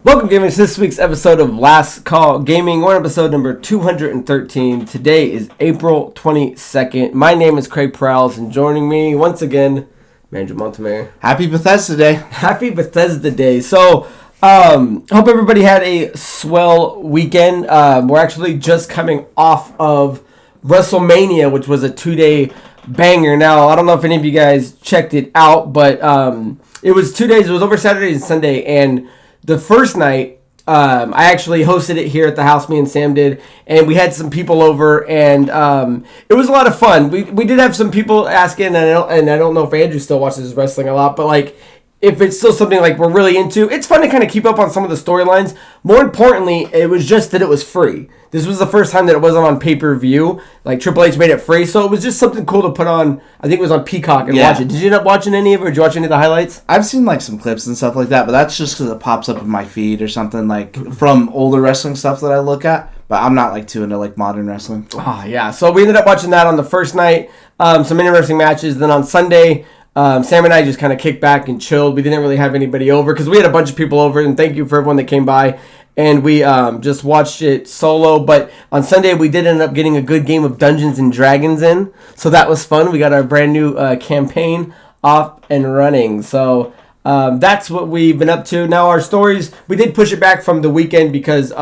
Welcome, gamers, to this week's episode of Last Call Gaming. We're on episode number 213. Today is April 22nd. My name is Craig Perales, and joining me once again, Mandrew Montemayor. Happy Bethesda Day. Happy Bethesda Day. So, hope everybody had a swell weekend. We're actually just coming off of WrestleMania, which was a 2-day banger. Now, I don't know if any of you guys checked it out, but it was 2 days. It was over Saturday and Sunday, and the first night, I actually hosted it here at the house, me and Sam did, and we had some people over, and it was a lot of fun. We did have some people asking, and I don't know if Andrew still watches wrestling a lot, but like, if it's still something like we're really into, it's fun to kind of keep up on some of the storylines. More importantly, it was just that it was free. This was the first time that it wasn't on pay-per-view. Like, Triple H made it free, so it was just something cool to put on. I think it was on Peacock and watch it. Did you end up watching any of it, or did you watch any of the highlights? I've seen like some clips and stuff like that, but that's just because it pops up in my feed or something, like from older wrestling stuff that I look at. But I'm not like too into like modern wrestling. Oh, yeah. So we ended up watching that on the first night. Some interesting matches. Then on Sunday, Sam and I just kind of kicked back and chilled. We didn't really have anybody over because we had a bunch of people over, and thank you for everyone that came by. And we just watched it solo. But on Sunday, we did end up getting a good game of Dungeons and Dragons in. So that was fun. We got our brand new campaign off and running. So that's what we've been up to. Now, our stories, we did push it back from the weekend because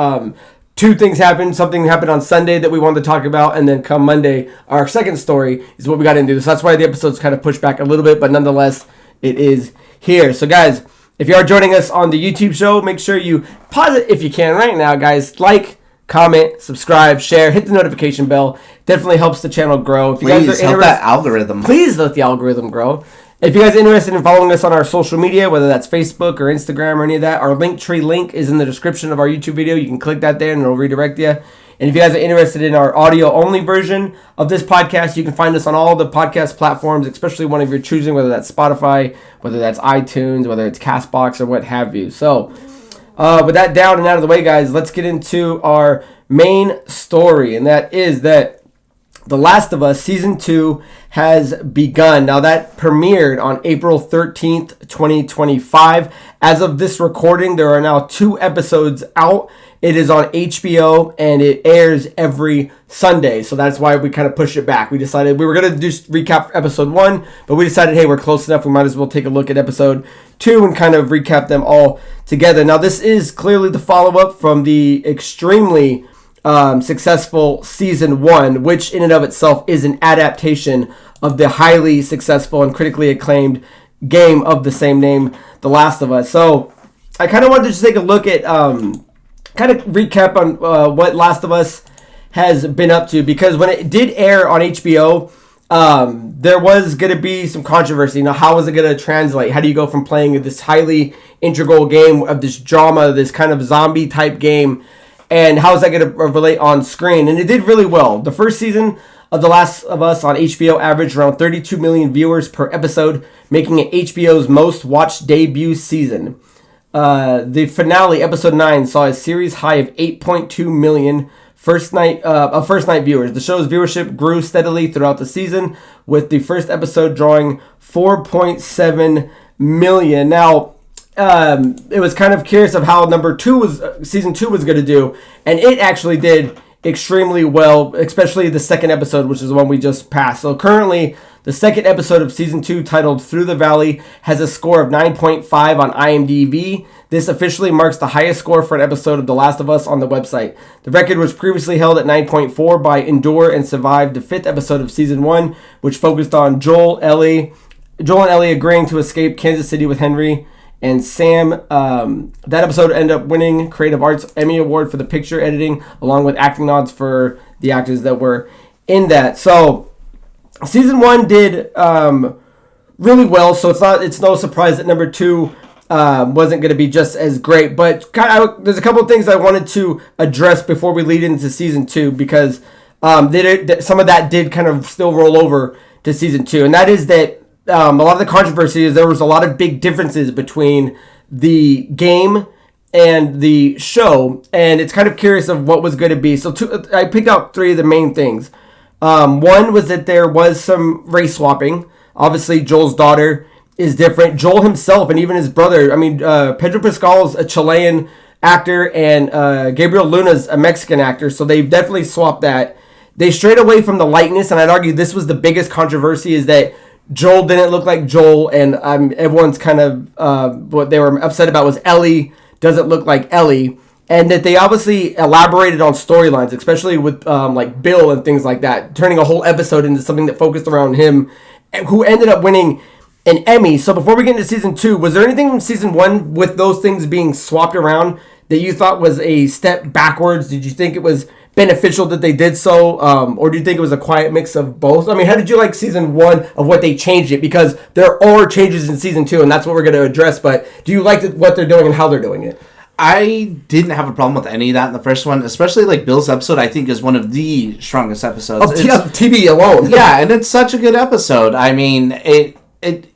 two things happened. Something happened on Sunday that we wanted to talk about, and then come Monday, our second story is what we got into. So that's why the episode's kind of pushed back a little bit, but nonetheless, it is here. So guys, if you are joining us on the YouTube show, make sure you pause it if you can right now, guys. Like, comment, subscribe, share, hit the notification bell. Definitely helps the channel grow. If you Please guys are help that algorithm. Please let the algorithm grow. If you guys are interested in following us on our social media, whether that's Facebook or Instagram or any of that, our Linktree link is in the description of our YouTube video. You can click that there and it'll redirect you. And if you guys are interested in our audio-only version of this podcast, you can find us on all the podcast platforms, especially one of your choosing, whether that's Spotify, whether that's iTunes, whether it's CastBox, or what have you. So, with that down and out of the way, guys, let's get into our main story, and that is that The Last of Us Season 2 has begun. Now, that premiered on April 13th, 2025. As of this recording, there are now 2 episodes out. It is on HBO, and it airs every Sunday. So that's why we kind of pushed it back. We decided we were going to do recap episode 1, but we decided, hey, we're close enough. We might as well take a look at episode 2 and kind of recap them all together. Now, this is clearly the follow-up from the extremely successful season 1, which in and of itself is an adaptation of the highly successful and critically acclaimed game of the same name, The Last of Us. So I kind of wanted to just take a look at kind of recap on what Last of Us has been up to, because when it did air on HBO, there was going to be some controversy. Now, how is it going to translate? How do you go from playing this highly integral game of this drama, this kind of zombie type game, and how is that going to relate on screen? And it did really well. The first season of The Last of Us on HBO averaged around 32 million viewers per episode, making it HBO's most watched debut season. The finale, episode 9, saw a series high of 8.2 million first night viewers. The show's viewership grew steadily throughout the season, with the first episode drawing 4.7 million. Now, it was kind of curious of how season 2 was going to do, and it actually did extremely well, especially the second episode, which is the one we just passed. So currently, the second episode of season 2, titled Through the Valley, has a score of 9.5 on IMDb. This officially marks the highest score for an episode of The Last of Us on the website. The record was previously held at 9.4 by Endure and Survive, the 5th episode of season 1, which focused on Joel and Ellie agreeing to escape Kansas City with Henry and Sam. That episode ended up winning Creative Arts Emmy Award for the picture editing, along with acting nods for the actors that were in that. So season 1 did really well, so it's no surprise that number 2 wasn't going to be just as great. But there's a couple of things I wanted to address before we lead into season 2, because some of that did kind of still roll over to season 2, and that is that a lot of the controversy is there was a lot of big differences between the game and the show, and it's kind of curious of what was going to be. So I picked out 3 of the main things. One was that there was some race swapping. Obviously, Joel's daughter is different. Joel himself and even his brother, Pedro Pascal's a Chilean actor, and Gabriel Luna's a Mexican actor, so they've definitely swapped that. They strayed away from the likeness, and I'd argue this was the biggest controversy, is that Joel didn't look like Joel, and everyone's kind of, what they were upset about was Ellie doesn't look like Ellie, and that they obviously elaborated on storylines, especially with like Bill and things like that, turning a whole episode into something that focused around him, who ended up winning an Emmy. So before we get into season 2, was there anything from season 1 with those things being swapped around that you thought was a step backwards? Did you think it was beneficial that they did so, or do you think it was a quiet mix of both? I mean, how did you like season 1 of what they changed it? Because there are changes in season 2, and that's what we're going to address, but do you like what they're doing and how they're doing it? I didn't have a problem with any of that in the first one, especially like Bill's episode. I think is one of the strongest episodes of TV alone. Yeah, and it's such a good episode. I mean,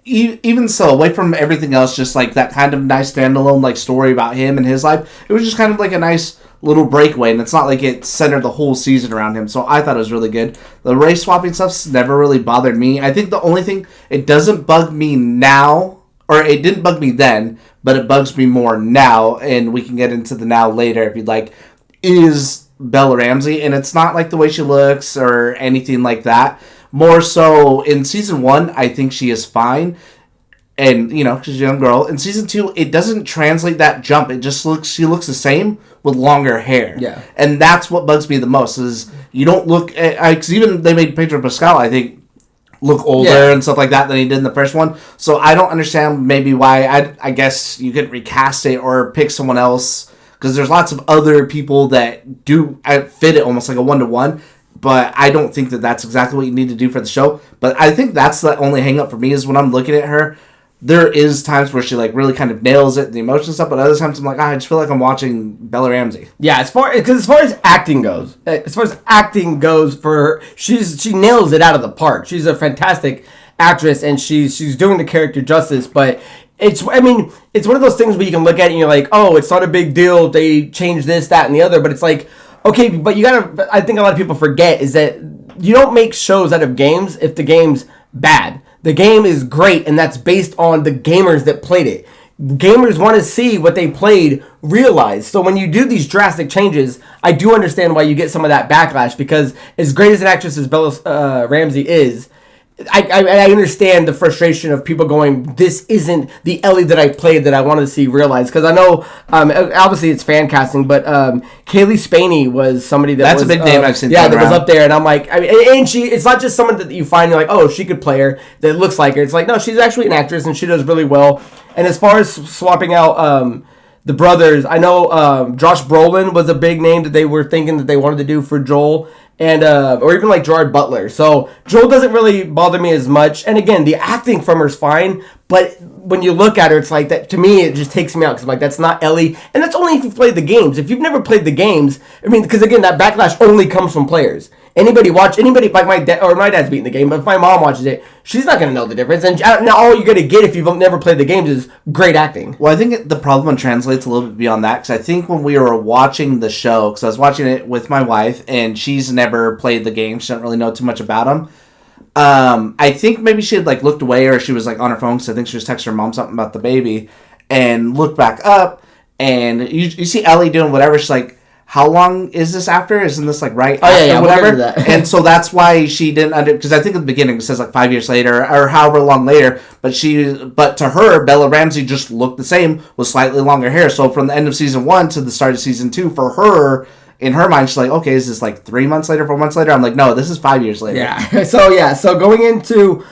even so, away from everything else, just like that kind of nice standalone like story about him and his life, it was just kind of like a nice little breakaway, and it's not like it centered the whole season around him. So I thought it was really good. The race swapping stuff's never really bothered me. I think the only thing, it doesn't bug me now, or it didn't bug me then, but it bugs me more now, and we can get into the now later if you'd like, is Bella Ramsey. And it's not like the way she looks or anything like that. More so, in season 1, I think she is fine. And, you know, she's a young girl. In season 2, it doesn't translate that jump. It just looks, she looks the same with longer hair. Yeah. And that's what bugs me the most, is you don't look at, because even they made Pedro Pascal, I think, look older and stuff like that than he did in the first one. So I don't understand maybe why. I guess you could recast it or pick someone else, because there's lots of other people that do fit it almost like a 1-to-1. But I don't think that that's exactly what you need to do for the show. But I think that's the only hang up for me, is when I'm looking at her, there is times where she like really kind of nails it, the emotion stuff, but other times I'm like, I just feel like I'm watching Bella Ramsey. Yeah, as far as acting goes, for her, she nails it out of the park. She's a fantastic actress, and she's doing the character justice. But it's one of those things where you can look at it and you're like, oh, it's not a big deal. They changed this, that, and the other. But it's like, okay, but I think a lot of people forget is that you don't make shows out of games if the game's bad. The game is great, and that's based on the gamers that played it. Gamers want to see what they played realized. So when you do these drastic changes, I do understand why you get some of that backlash, because as great as an actress as Bella Ramsey is, I understand the frustration of people going, this isn't the Ellie that I played that I wanted to see realized. Because I know, obviously it's fan casting, but Kaylee Spaney was somebody that's a big name I've seen. Yeah, that was up there, and I'm like, and it's not just someone that you find, you're like, oh, she could play her, that looks like her. It's like, no, she's actually an actress, and she does really well. And as far as swapping out the brothers, I know Josh Brolin was a big name that they were thinking that they wanted to do for Joel. And or even like Gerard Butler. So Joel doesn't really bother me as much. And again, the acting from her is fine, but when you look at her, it's like that. To me, it just takes me out, because I'm like, that's not Ellie. And that's only if you've played the games. If you've never played the games, I mean, because again, that backlash only comes from players. Anybody like my dad, or my dad's beating the game, but if my mom watches it, she's not going to know the difference. And now all you're going to get if you've never played the games is great acting. Well, I think the problem translates a little bit beyond that, because I think when we were watching the show, because I was watching it with my wife, and she's never played the game, she doesn't really know too much about them. I think maybe she had like looked away, or she was like on her phone, because I think she was texting her mom something about the baby, and looked back up, and you see Ellie doing whatever. She's like, how long is this after? Isn't this like right after whatever? That. And so that's why she didn't because I think at the beginning it says like 5 years later or however long later, but to her, Bella Ramsey just looked the same with slightly longer hair. So from the end of season 1 to the start of season 2, for her, in her mind, she's like, okay, is this like 3 months later, 4 months later? I'm like, no, this is 5 years later. Yeah. So going into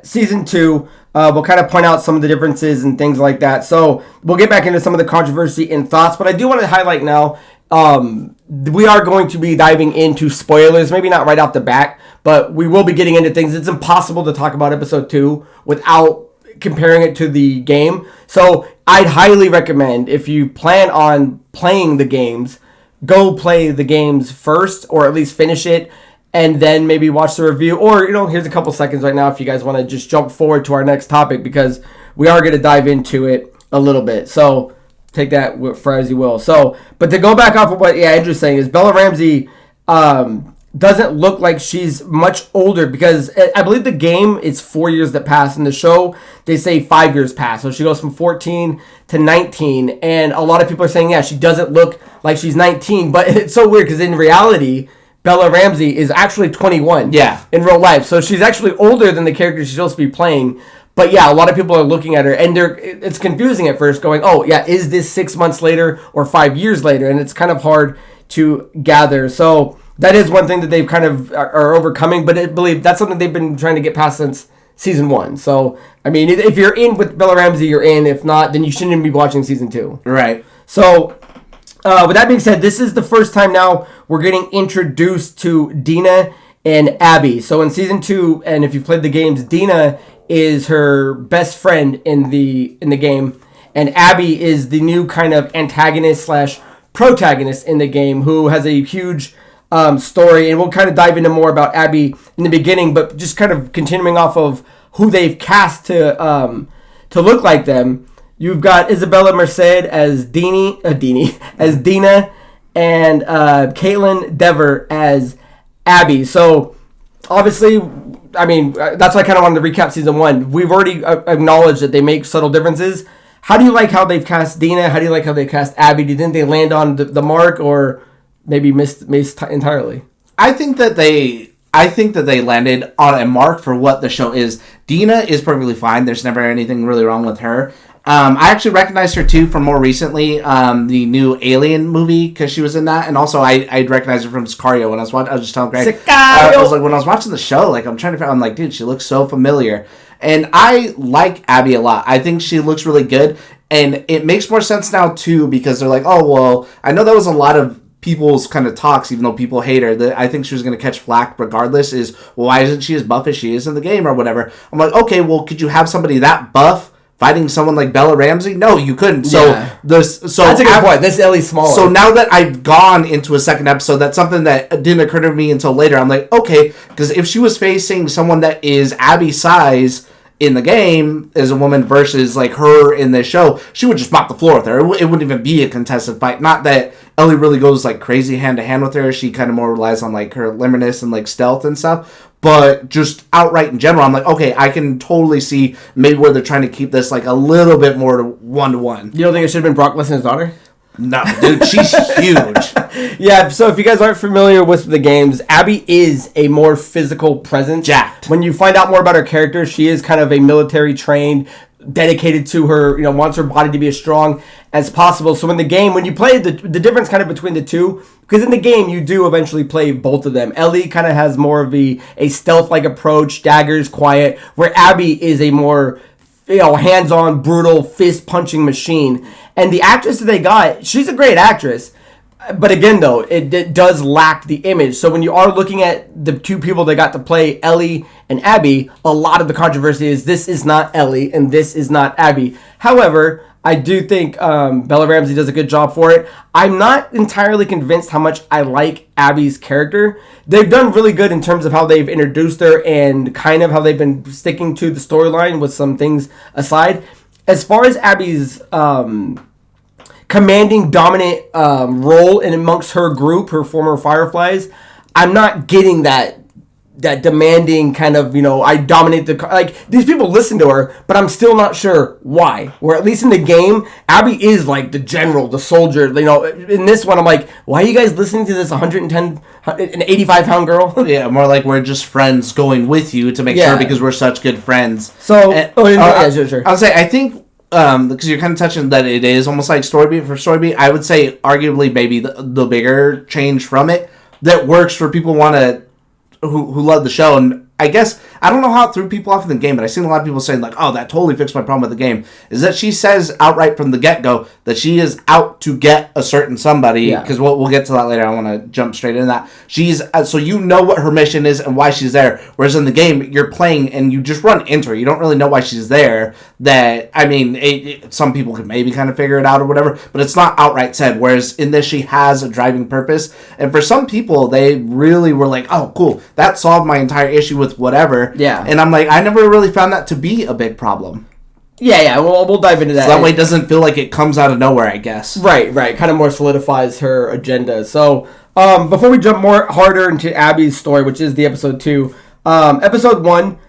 season 2, we'll kind of point out some of the differences and things like that. So we'll get back into some of the controversy and thoughts, but I do want to highlight now, we are going to be diving into spoilers, maybe not right off the bat, but we will be getting into things. It's impossible to talk about episode 2 without comparing it to the game. So I'd highly recommend, if you plan on playing the games, go play the games first, or at least finish it, and then maybe watch the review. Or, here's a couple seconds right now if you guys want to just jump forward to our next topic, because we are going to dive into it a little bit. So take that for as you will. So, but to go back off of what Andrew's saying, is Bella Ramsey, doesn't look like she's much older, because I believe the game is 4 years that pass. In the show, they say 5 years pass. So she goes from 14 to 19. And a lot of people are saying, yeah, she doesn't look like she's 19. But it's so weird because in reality, Bella Ramsey is actually 21 in real life. So she's actually older than the character she's supposed to be playing. But yeah, a lot of people are looking at her, and it's confusing at first, going, oh, yeah, is this 6 months later or 5 years later? And it's kind of hard to gather. So that is one thing that they've kind of are overcoming, but I believe that's something they've been trying to get past since season 1. So, I mean, if you're in with Bella Ramsey, you're in. If not, then you shouldn't even be watching season 2. Right. So, with that being said, this is the first time now we're getting introduced to Dina and Abby. So in season 2, and if you've played the games, Dina is her best friend in the game, and Abby is the new kind of antagonist slash protagonist in the game, who has a huge story, and we'll kind of dive into more about Abby in the beginning, but just kind of continuing off of who they've cast to look like them. You've got Isabella Merced as Dina, and Caitlin Dever as Abby. So obviously, I mean, that's why I kind of wanted to recap season 1. We've already acknowledged that they make subtle differences. How do you like how they've cast Dina? How do you like how they cast Abby? Do you think they land on the mark, or maybe missed entirely? I think that they landed on a mark for what the show is. Dina is perfectly fine. There's never anything really wrong with her. I actually recognized her too from more recently, the new Alien movie, because she was in that, and also I'd recognized her from Sicario when I was watching. I was just telling Greg, I was like, when I was watching the show, like I'm like, dude, she looks so familiar, and I like Abby a lot. I think she looks really good, and it makes more sense now too, because they're like, oh well, I know that was a lot of people's kind of talks, even though people hate her, that I think she was going to catch flack regardless, is, well, why isn't she as buff as she is in the game or whatever? I'm like, okay, well, could you have somebody that buff fighting someone like Bella Ramsey? No, you couldn't. So that's a good point. This Ellie's smaller. So now that I've gone into a second episode, that's something that didn't occur to me until later. I'm like, okay, because if she was facing someone that is Abby's size in the game as a woman versus like her in the show, she would just mop the floor with her. It wouldn't even be a contested fight. Not that Ellie really goes like crazy hand to hand with her. She kind of more relies on like her limberness and like stealth and stuff. But just outright in general, I'm like, okay, I can totally see maybe where they're trying to keep this like a little bit more 1-to-1. You don't think it should have been Brock Lesnar's daughter? No, dude, she's huge. Yeah, so if you guys aren't familiar with the games, Abby is a more physical presence. Jacked. When you find out more about her character, she is kind of a military trained, dedicated to her, wants her body to be as strong as possible. So in the game, when you play, the difference kind of between the two, because in the game, you do eventually play both of them. Ellie kind of has more of a stealth-like approach, daggers, quiet, where Abby is a more hands-on, brutal, fist-punching machine. And the actress that they got, she's a great actress. But again, though, it does lack the image. So when you are looking at the two people that got to play Ellie and Abby, a lot of the controversy is this is not Ellie and this is not Abby. However, I do think Bella Ramsey does a good job for it. I'm not entirely convinced how much I like Abby's character. They've done really good in terms of how they've introduced her and kind of how they've been sticking to the storyline with some things aside. As far as Abby's commanding, dominant role in amongst her group, her former Fireflies, I'm not getting that demanding kind of, I dominate these people listen to her, but I'm still not sure why. Or at least in the game, Abby is like the general, the soldier. In this one, I'm like, why are you guys listening to this 185-pound girl? Yeah, more like we're just friends going with you to make sure because we're such good friends. So, sure. I'll say, I think, because you're kind of touching that it is almost like Storybeat for Storybeat, I would say arguably maybe the bigger change from it that works for people who love the show. And I guess, I don't know how it threw people off in the game, but I've seen a lot of people saying like, oh, that totally fixed my problem with the game, is that she says outright from the get-go that she is out to get a certain somebody, because we'll get to that later. I want to jump straight into that. She's, so you know what her mission is and why she's there, whereas in the game, you're playing and you just run into her. You don't really know why she's there. That, I mean, some people could maybe kind of figure it out or whatever, but it's not outright said, whereas in this, she has a driving purpose. And for some people, they really were like, oh, cool, that solved my entire issue with whatever. Yeah. And I'm like, I never really found that to be a big problem. Yeah, we'll dive into that. So that way it doesn't feel like it comes out of nowhere, I guess. Right. Kind of more solidifies her agenda. So, before we jump more harder into Abby's story, which is the episode 2, episode 1,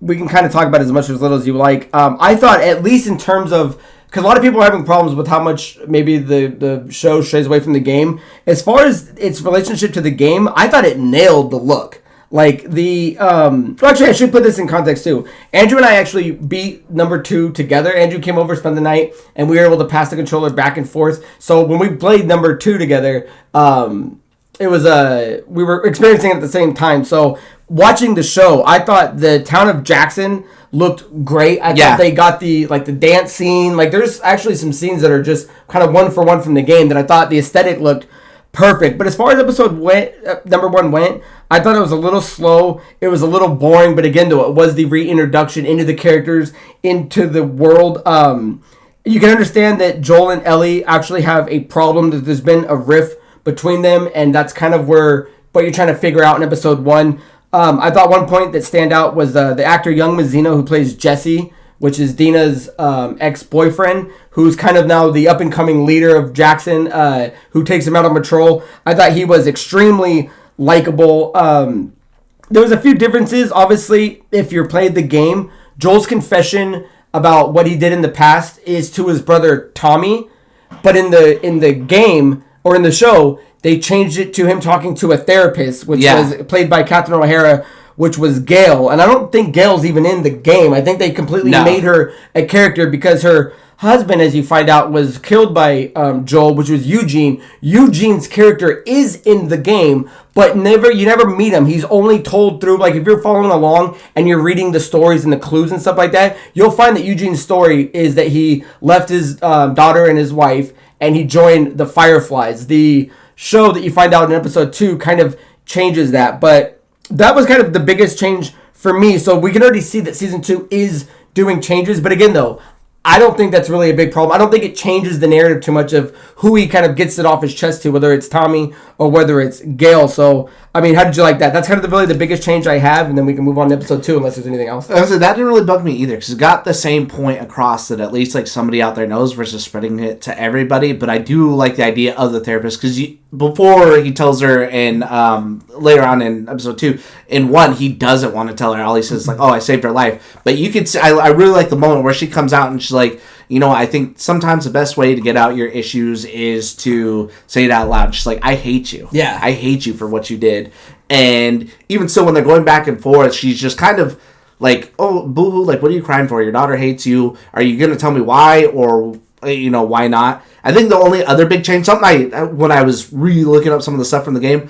we can kind of talk about it as much or as little as you like. I thought, at least in terms of, because a lot of people are having problems with how much maybe the show strays away from the game. As far as its relationship to the game, I thought it nailed the look. Like actually, I should put this in context too. Andrew and I actually beat number 2 together. Andrew came over, spent the night, and we were able to pass the controller back and forth. So when we played number 2 together, it was we were experiencing it at the same time. So watching the show, I thought the town of Jackson looked great. I thought they got the dance scene. Like, there's actually some scenes that are just kind of one for one from the game that I thought the aesthetic looked perfect. But as far as number 1 went, I thought it was a little slow. It was a little boring. But again, though, it was the reintroduction into the characters, into the world. You can understand that Joel and Ellie actually have a problem, that there's been a rift between them, and that's kind of what you're trying to figure out in episode 1. I thought one point that stand out was the actor Young Mazzino, who plays Jesse, which is Dina's ex-boyfriend, who's kind of now the up-and-coming leader of Jackson, who takes him out on patrol. I thought he was extremely likable. There was a few differences. Obviously, if you played the game, Joel's confession about what he did in the past is to his brother Tommy, but in the game, or in the show, they changed it to him talking to a therapist, which was played by Catherine O'Hara, which was Gail. And I don't think Gail's even in the game. I think they completely made her a character because her husband, as you find out, was killed by Joel, which was Eugene. Eugene's character is in the game, but you never meet him. He's only told through, like, if you're following along and you're reading the stories and the clues and stuff like that, you'll find that Eugene's story is that he left his daughter and his wife, and he joined the Fireflies. The show that you find out in episode 2 kind of changes that, but that was kind of the biggest change for me. So we can already see that season 2 is doing changes, but again, though, I don't think that's really a big problem. I don't think it changes the narrative too much of who he kind of gets it off his chest to, whether it's Tommy or whether it's Gail. So, I mean, how did you like that? That's kind of really the biggest change I have, and then we can move on to episode 2 unless there's anything else. That didn't really bug me either, because it got the same point across that at least like somebody out there knows versus spreading it to everybody. But I do like the idea of the therapist, because before he tells her, and later on in episode 2, in 1, he doesn't want to tell her. All he says is like, "Oh, I saved her life." But you could see, I really like the moment where she comes out and she's like, you know, I think sometimes the best way to get out your issues is to say it out loud. She's like, "I hate you. Yeah. I hate you for what you did." And even so, when they're going back and forth, she's just kind of like, "Oh, boo-hoo, like, what are you crying for? Your daughter hates you. Are you going to tell me why, or, you know, why not?" I think the only other big change, when I was re-looking up some of the stuff from the game,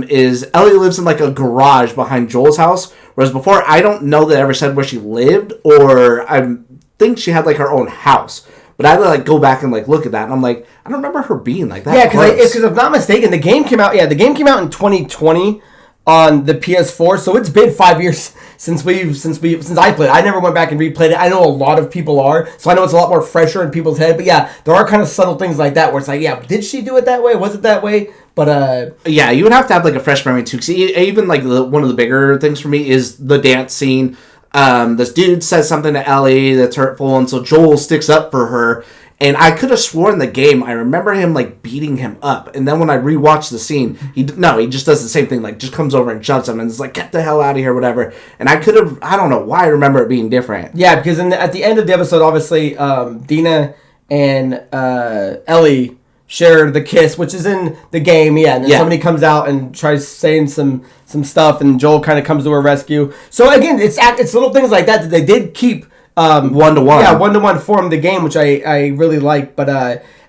is Ellie lives in, like, a garage behind Joel's house, whereas before, I don't know that it ever said where she lived, or I think she had, like, her own house. But I had to, like, go back and, like, look at that, and I'm like, I don't remember her being like that. Yeah, because if I'm not mistaken, the game came out in 2020 on the PS4, so it's been 5 years since I played it. I never went back and replayed it. I know a lot of people are, so I know it's a lot more fresher in people's head. But yeah, there are kind of subtle things like that where it's like, yeah, did she do it that way? Was it that way? But yeah, you would have to have like a fresh memory too. See, even like one of the bigger things for me is the dance scene. This dude says something to Ellie that's hurtful, and so Joel sticks up for her. And I could have sworn the game, I remember him, like, beating him up. And then when I rewatched the scene, he just does the same thing. Like, just comes over and shoves him and is like, "Get the hell out of here," whatever. And I don't know why I remember it being different. Yeah, because at the end of the episode, obviously, Dina and Ellie share the kiss, which is in the game, and then somebody comes out and tries saying some stuff, and Joel kind of comes to her rescue. So, again, it's little things like that they did keep... 1-to-1. Yeah, 1-to-1 form the game, which I really like. But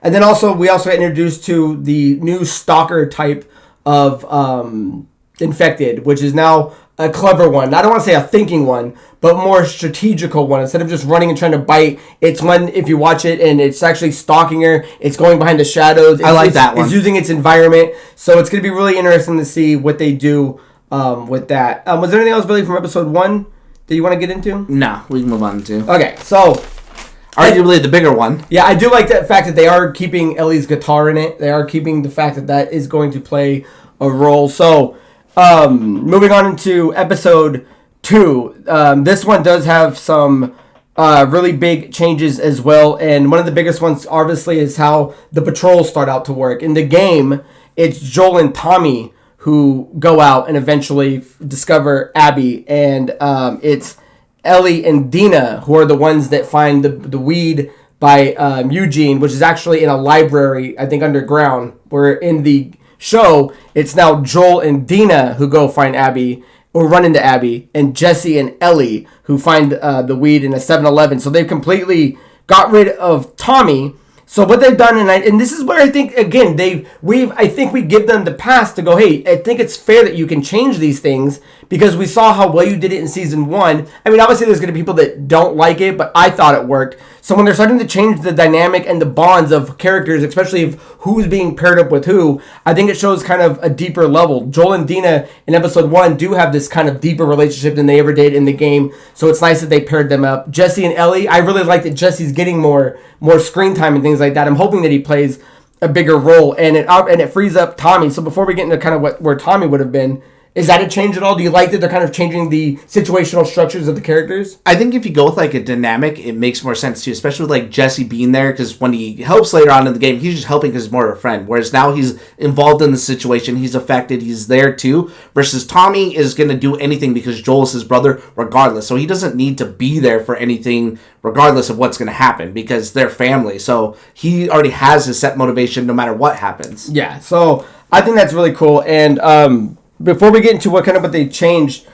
and then also we also got introduced to the new stalker type of infected, which is now a clever one. I don't want to say a thinking one, but more strategical one. Instead of just running and trying to bite, it's one, if you watch it, and it's actually stalking her. It's going behind the shadows. I like that one. It's using its environment. So it's going to be really interesting to see what they do with that. Was there anything else really from episode 1 that you want to get into? No, we can move on to. Okay, so... arguably the bigger one. Yeah, I do like the fact that they are keeping Ellie's guitar in it. They are keeping the fact that is going to play a role. So, moving on into episode 2. This one does have some really big changes as well. And one of the biggest ones, obviously, is how the patrols start out to work. In the game, it's Joel and Tommy who go out and eventually discover Abby, and it's Ellie and Dina who are the ones that find the weed by Eugene, which is actually in a library, I think underground, where in the show, it's now Joel and Dina who go find Abby, or run into Abby, and Jesse and Ellie who find the weed in a 7-Eleven. So they've completely got rid of Tommy. So what they've done, and this is where I think, again, I think we give them the pass to go, hey, I think it's fair that you can change these things, because we saw how well you did it in season 1. I mean, obviously there's going to be people that don't like it, but I thought it worked. So when they're starting to change the dynamic and the bonds of characters, especially of who's being paired up with who, I think it shows kind of a deeper level. Joel and Dina in episode 1 do have this kind of deeper relationship than they ever did in the game, so it's nice that they paired them up. Jesse and Ellie, I really like that Jesse's getting more screen time and things like that. I'm hoping that he plays a bigger role, and it frees up Tommy. So before we get into kind of where Tommy would have been, is that a change at all? Do you like that they're kind of changing the situational structures of the characters? I think if you go with like a dynamic, it makes more sense too, especially with like Jesse being there, because when he helps later on in the game, he's just helping because he's more of a friend. Whereas now he's involved in the situation, he's affected, he's there too. Versus Tommy is going to do anything because Joel is his brother regardless. So he doesn't need to be there for anything regardless of what's going to happen because they're family. So he already has his set motivation no matter what happens. Yeah, so I think that's really cool. And before we get into what they changed,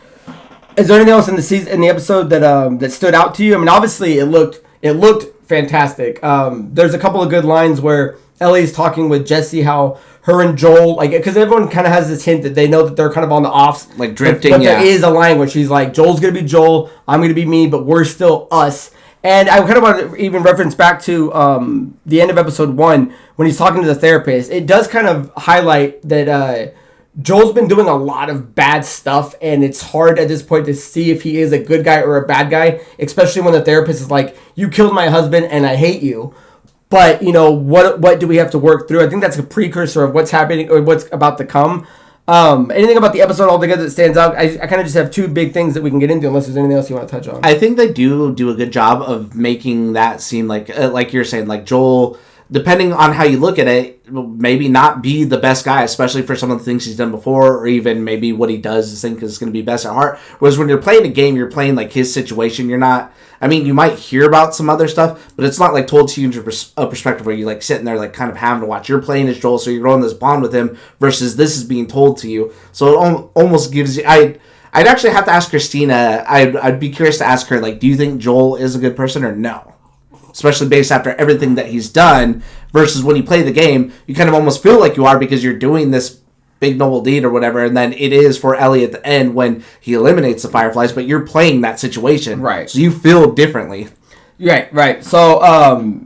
is there anything else in the episode that stood out to you? I mean, obviously it looked fantastic. There's a couple of good lines where Ellie's talking with Jesse, how her and Joel, like, because everyone kind of has this hint that they know that they're kind of on the offs, like drifting. But there is a line where she's like, Joel's gonna be Joel, I'm gonna be me, but we're still us. And I kind of want to even reference back to the end of episode 1 when he's talking to the therapist. It does kind of highlight that Joel's been doing a lot of bad stuff, and it's hard at this point to see if he is a good guy or a bad guy, especially when the therapist is like, you killed my husband and I hate you. But, what do we have to work through? I think that's a precursor of what's happening or what's about to come. Anything about the episode altogether that stands out? I kind of just have 2 big things that we can get into, unless there's anything else you want to touch on. I think they do a good job of making that seem like you're saying, like Joel, depending on how you look at it, maybe not be the best guy, especially for some of the things he's done before, or even maybe what he does is think is going to be best at heart. Whereas when you're playing a game, you're playing like his situation. You're not, I mean, you might hear about some other stuff, but it's not like told to you in a perspective where you're like sitting there like kind of having to watch. You're playing as Joel, so you're growing this bond with him versus this is being told to you. So it almost gives you, I'd actually have to ask Christina, I'd be curious to ask her, like, do you think Joel is a good person or no? Especially based after everything that he's done, versus when you play the game, you kind of almost feel like you are because you're doing this big noble deed or whatever, and then it is for Ellie at the end when he eliminates the Fireflies, but you're playing that situation. Right. So you feel differently. Right. So,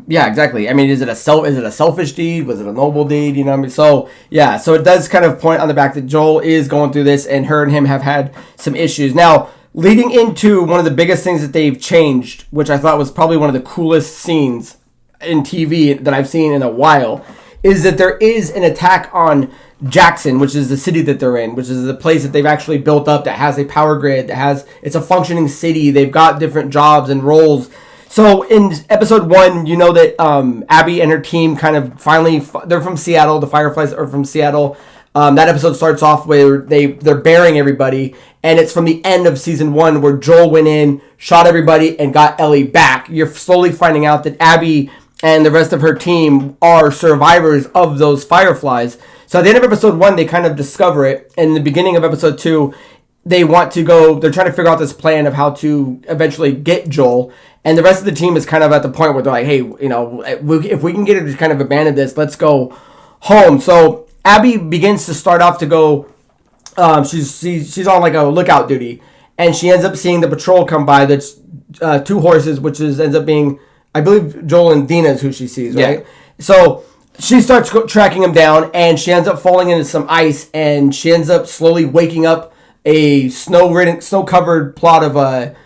yeah, exactly. I mean, is it a selfish deed? Was it a noble deed? You know what I mean? So, yeah, so it does kind of point on the back that Joel is going through this, and her and him have had some issues. Now, leading into one of the biggest things that they've changed, which I thought was probably one of the coolest scenes in TV that I've seen in a while, is that there is an attack on Jackson, which is the city that they're in, which is the place that they've actually built up that has a power grid, it's a functioning city. They've got different jobs and roles. So in episode 1, you know that Abby and her team kind of finally, they're from Seattle. The Fireflies are from Seattle. That episode starts off where they're burying everybody, and it's from the end of season 1 where Joel went in, shot everybody, and got Ellie back. You're slowly finding out that Abby and the rest of her team are survivors of those Fireflies. So at the end of episode 1, they kind of discover it. In the beginning of episode 2, they're trying to figure out this plan of how to eventually get Joel. And the rest of the team is kind of at the point where they're like, hey, if we can get her to kind of abandon this, let's go home. So Abby begins to start off to go, she's on like a lookout duty, and she ends up seeing the patrol come by that's 2 horses, which ends up being, I believe, Joel and Dina is who she sees, right? Yeah. So she starts tracking him down, and she ends up falling into some ice, and she ends up slowly waking up a snow-covered plot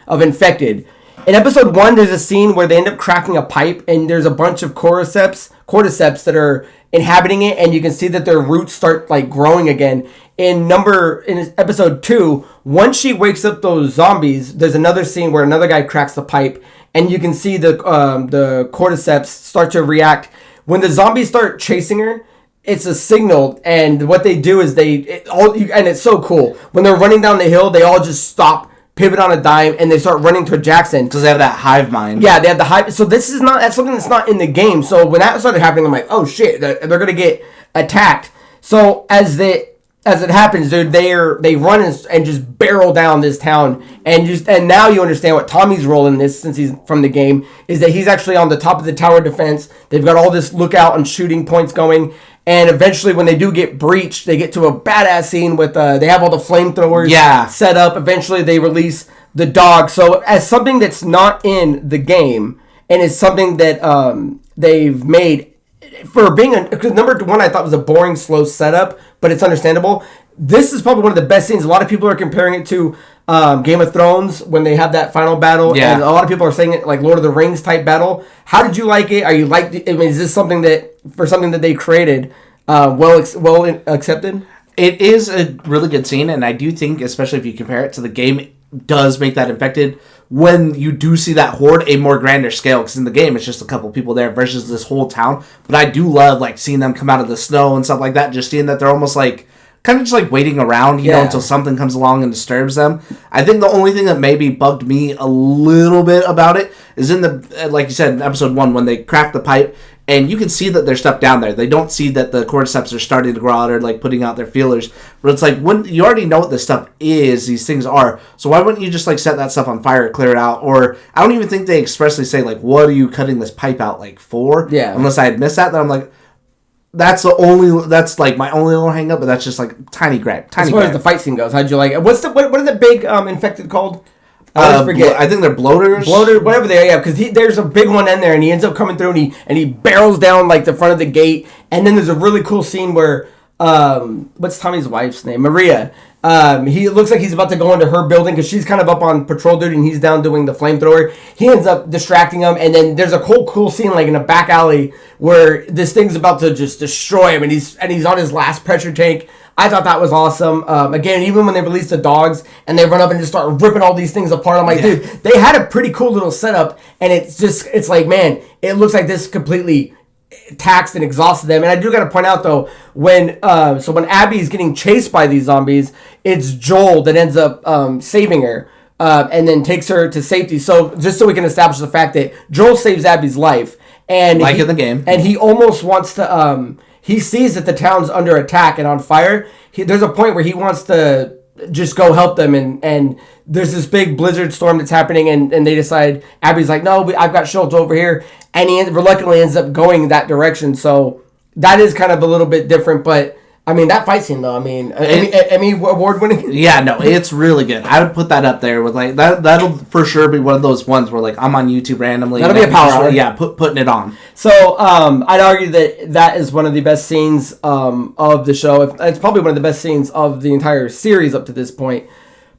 of infected. In episode 1, there's a scene where they end up cracking a pipe, and there's a bunch of cordyceps that are inhabiting it, and you can see that their roots start like growing again. In episode 2, once she wakes up those zombies, there's another scene where another guy cracks the pipe, and you can see the cordyceps start to react. When the zombies start chasing her, it's a signal, and what they do is and it's so cool. When they're running down the hill, they all just stop, pivot on a dime, and they start running to Jackson. Because they have that hive mind. Yeah, they have the hive. So that's something that's not in the game. So when that started happening, I'm like, oh shit, they're going to get attacked. So as it happens, dude, they run and just barrel down this town, and now you understand what Tommy's role in this, since he's from the game, is that he's actually on the top of the tower defense. They've got all this lookout and shooting points going, and eventually when they do get breached, they get to a badass scene with they have all the flamethrowers set up. Eventually they release the dog. So as something that's not in the game, and it's something that they've made. For being because number one, I thought was a boring, slow setup, but it's understandable. This is probably one of the best scenes. A lot of people are comparing it to Game of Thrones when they have that final battle, and a lot of people are saying it like Lord of the Rings type battle. How did you like it? Is this something that they created well accepted? It is a really good scene, and I do think, especially if you compare it to the game, it does make that Infected, when you do see that horde, a more grander scale, because in the game it's just a couple people there versus this whole town. But I do love like seeing them come out of the snow and stuff like that, just seeing that they're almost like kind of just like waiting around, you know, until something comes along and disturbs them. I think the only thing that maybe bugged me a little bit about it is in the, like you said, in episode 1, when they crack the pipe, and you can see that there's stuff down there. They don't see that the cordyceps are starting to grow out or like putting out their feelers. But it's like, when you already know what this stuff is, these things are. So why wouldn't you just like set that stuff on fire, clear it out? Or I don't even think they expressly say like, what are you cutting this pipe out like for? Yeah. Unless I had missed that, then I'm like, that's like my only little hang up. But that's just like tiny gripe. As far as the fight scene goes, how'd you like it? What are the big infected called? I always forget. I think they're bloaters. Whatever they are, yeah, because there's a big one in there, and he ends up coming through, and he barrels down like the front of the gate, and then there's a really cool scene where, what's Tommy's wife's name? Maria. He looks like he's about to go into her building, because she's kind of up on patrol duty, and he's down doing the flamethrower. He ends up distracting him, and then there's a cool scene like in a back alley where this thing's about to just destroy him, and he's on his last pressure tank. I thought that was awesome. Again, even when they released the dogs and they run up and just start ripping all these things apart, I'm like, dude, they had a pretty cool little setup, and it's like, man, it looks like this completely taxed and exhausted them. And I do got to point out though, when Abby's getting chased by these zombies, it's Joel that ends up saving her and then takes her to safety. So just so we can establish the fact that Joel saves Abby's life, and in the game, and he almost wants to. He sees that the town's under attack and on fire. There's a point where he wants to just go help them, and there's this big blizzard storm that's happening, and they decide, Abby's like, no, I've got shelter over here, and he reluctantly ends up going that direction. So that is kind of a little bit different, but I mean, that fight scene though, Emmy award winning. Yeah, no, it's really good. I would put that up there with like that. That'll for sure be one of those ones where like I'm on YouTube randomly. That'll be a power hour. Yeah, putting it on. So I'd argue that is one of the best scenes of the show. It's probably one of the best scenes of the entire series up to this point.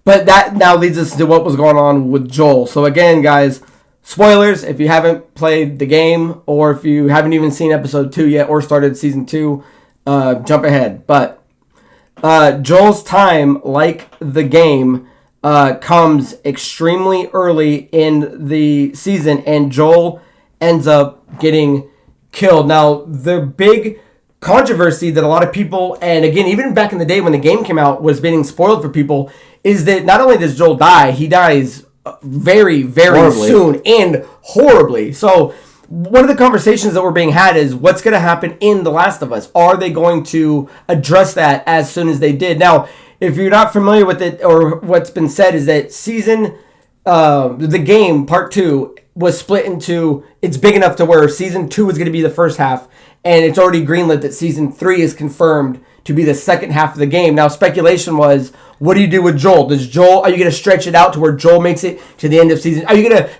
But that now leads us to what was going on with Joel. So again, guys, spoilers if you haven't played the game, or if you haven't even seen episode 2 yet or started season 2. Jump ahead, but Joel's time, like the game, comes extremely early in the season, and Joel ends up getting killed. Now, the big controversy that a lot of people, and again, even back in the day when the game came out, was being spoiled for people, is that not only does Joel die, he dies very, very horribly. Soon and horribly. So one of the conversations that were being had is what's going to happen in The Last of Us. Are they going to address that as soon as they did? Now, if you're not familiar with it, or what's been said, is that the game, part 2, was split into, it's big enough to where season 2 is going to be the first half, and it's already greenlit that season 3 is confirmed to be the second half of the game. Now, speculation was, what do you do with Joel? Are you going to stretch it out to where Joel makes it to the end of season?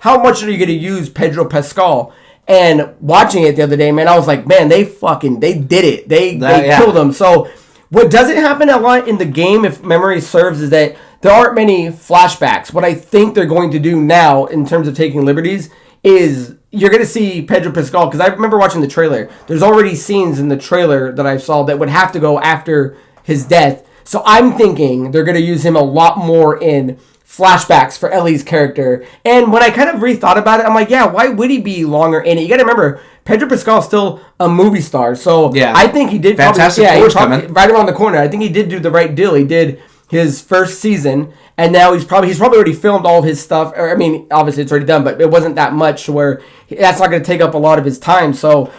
How much are you going to use Pedro Pascal? And watching it the other day, man, I was like, man, they did it. They killed him. So what doesn't happen a lot in the game, if memory serves, is that there aren't many flashbacks. What I think they're going to do now, in terms of taking liberties, is you're going to see Pedro Pascal, because I remember watching the trailer. There's already scenes in the trailer that I saw that would have to go after his death. So I'm thinking they're going to use him a lot more in flashbacks for Ellie's character. And when I kind of rethought about it, I'm like, yeah, why would he be longer in it? You got to remember, Pedro Pascal is still a movie star, so I think he did Fantastic Four's coming right around the corner. I think he did do the right deal. He did his first season, and now he's probably already filmed all of his stuff. Or, I mean, obviously it's already done, but it wasn't that much where that's not going to take up a lot of his time. So,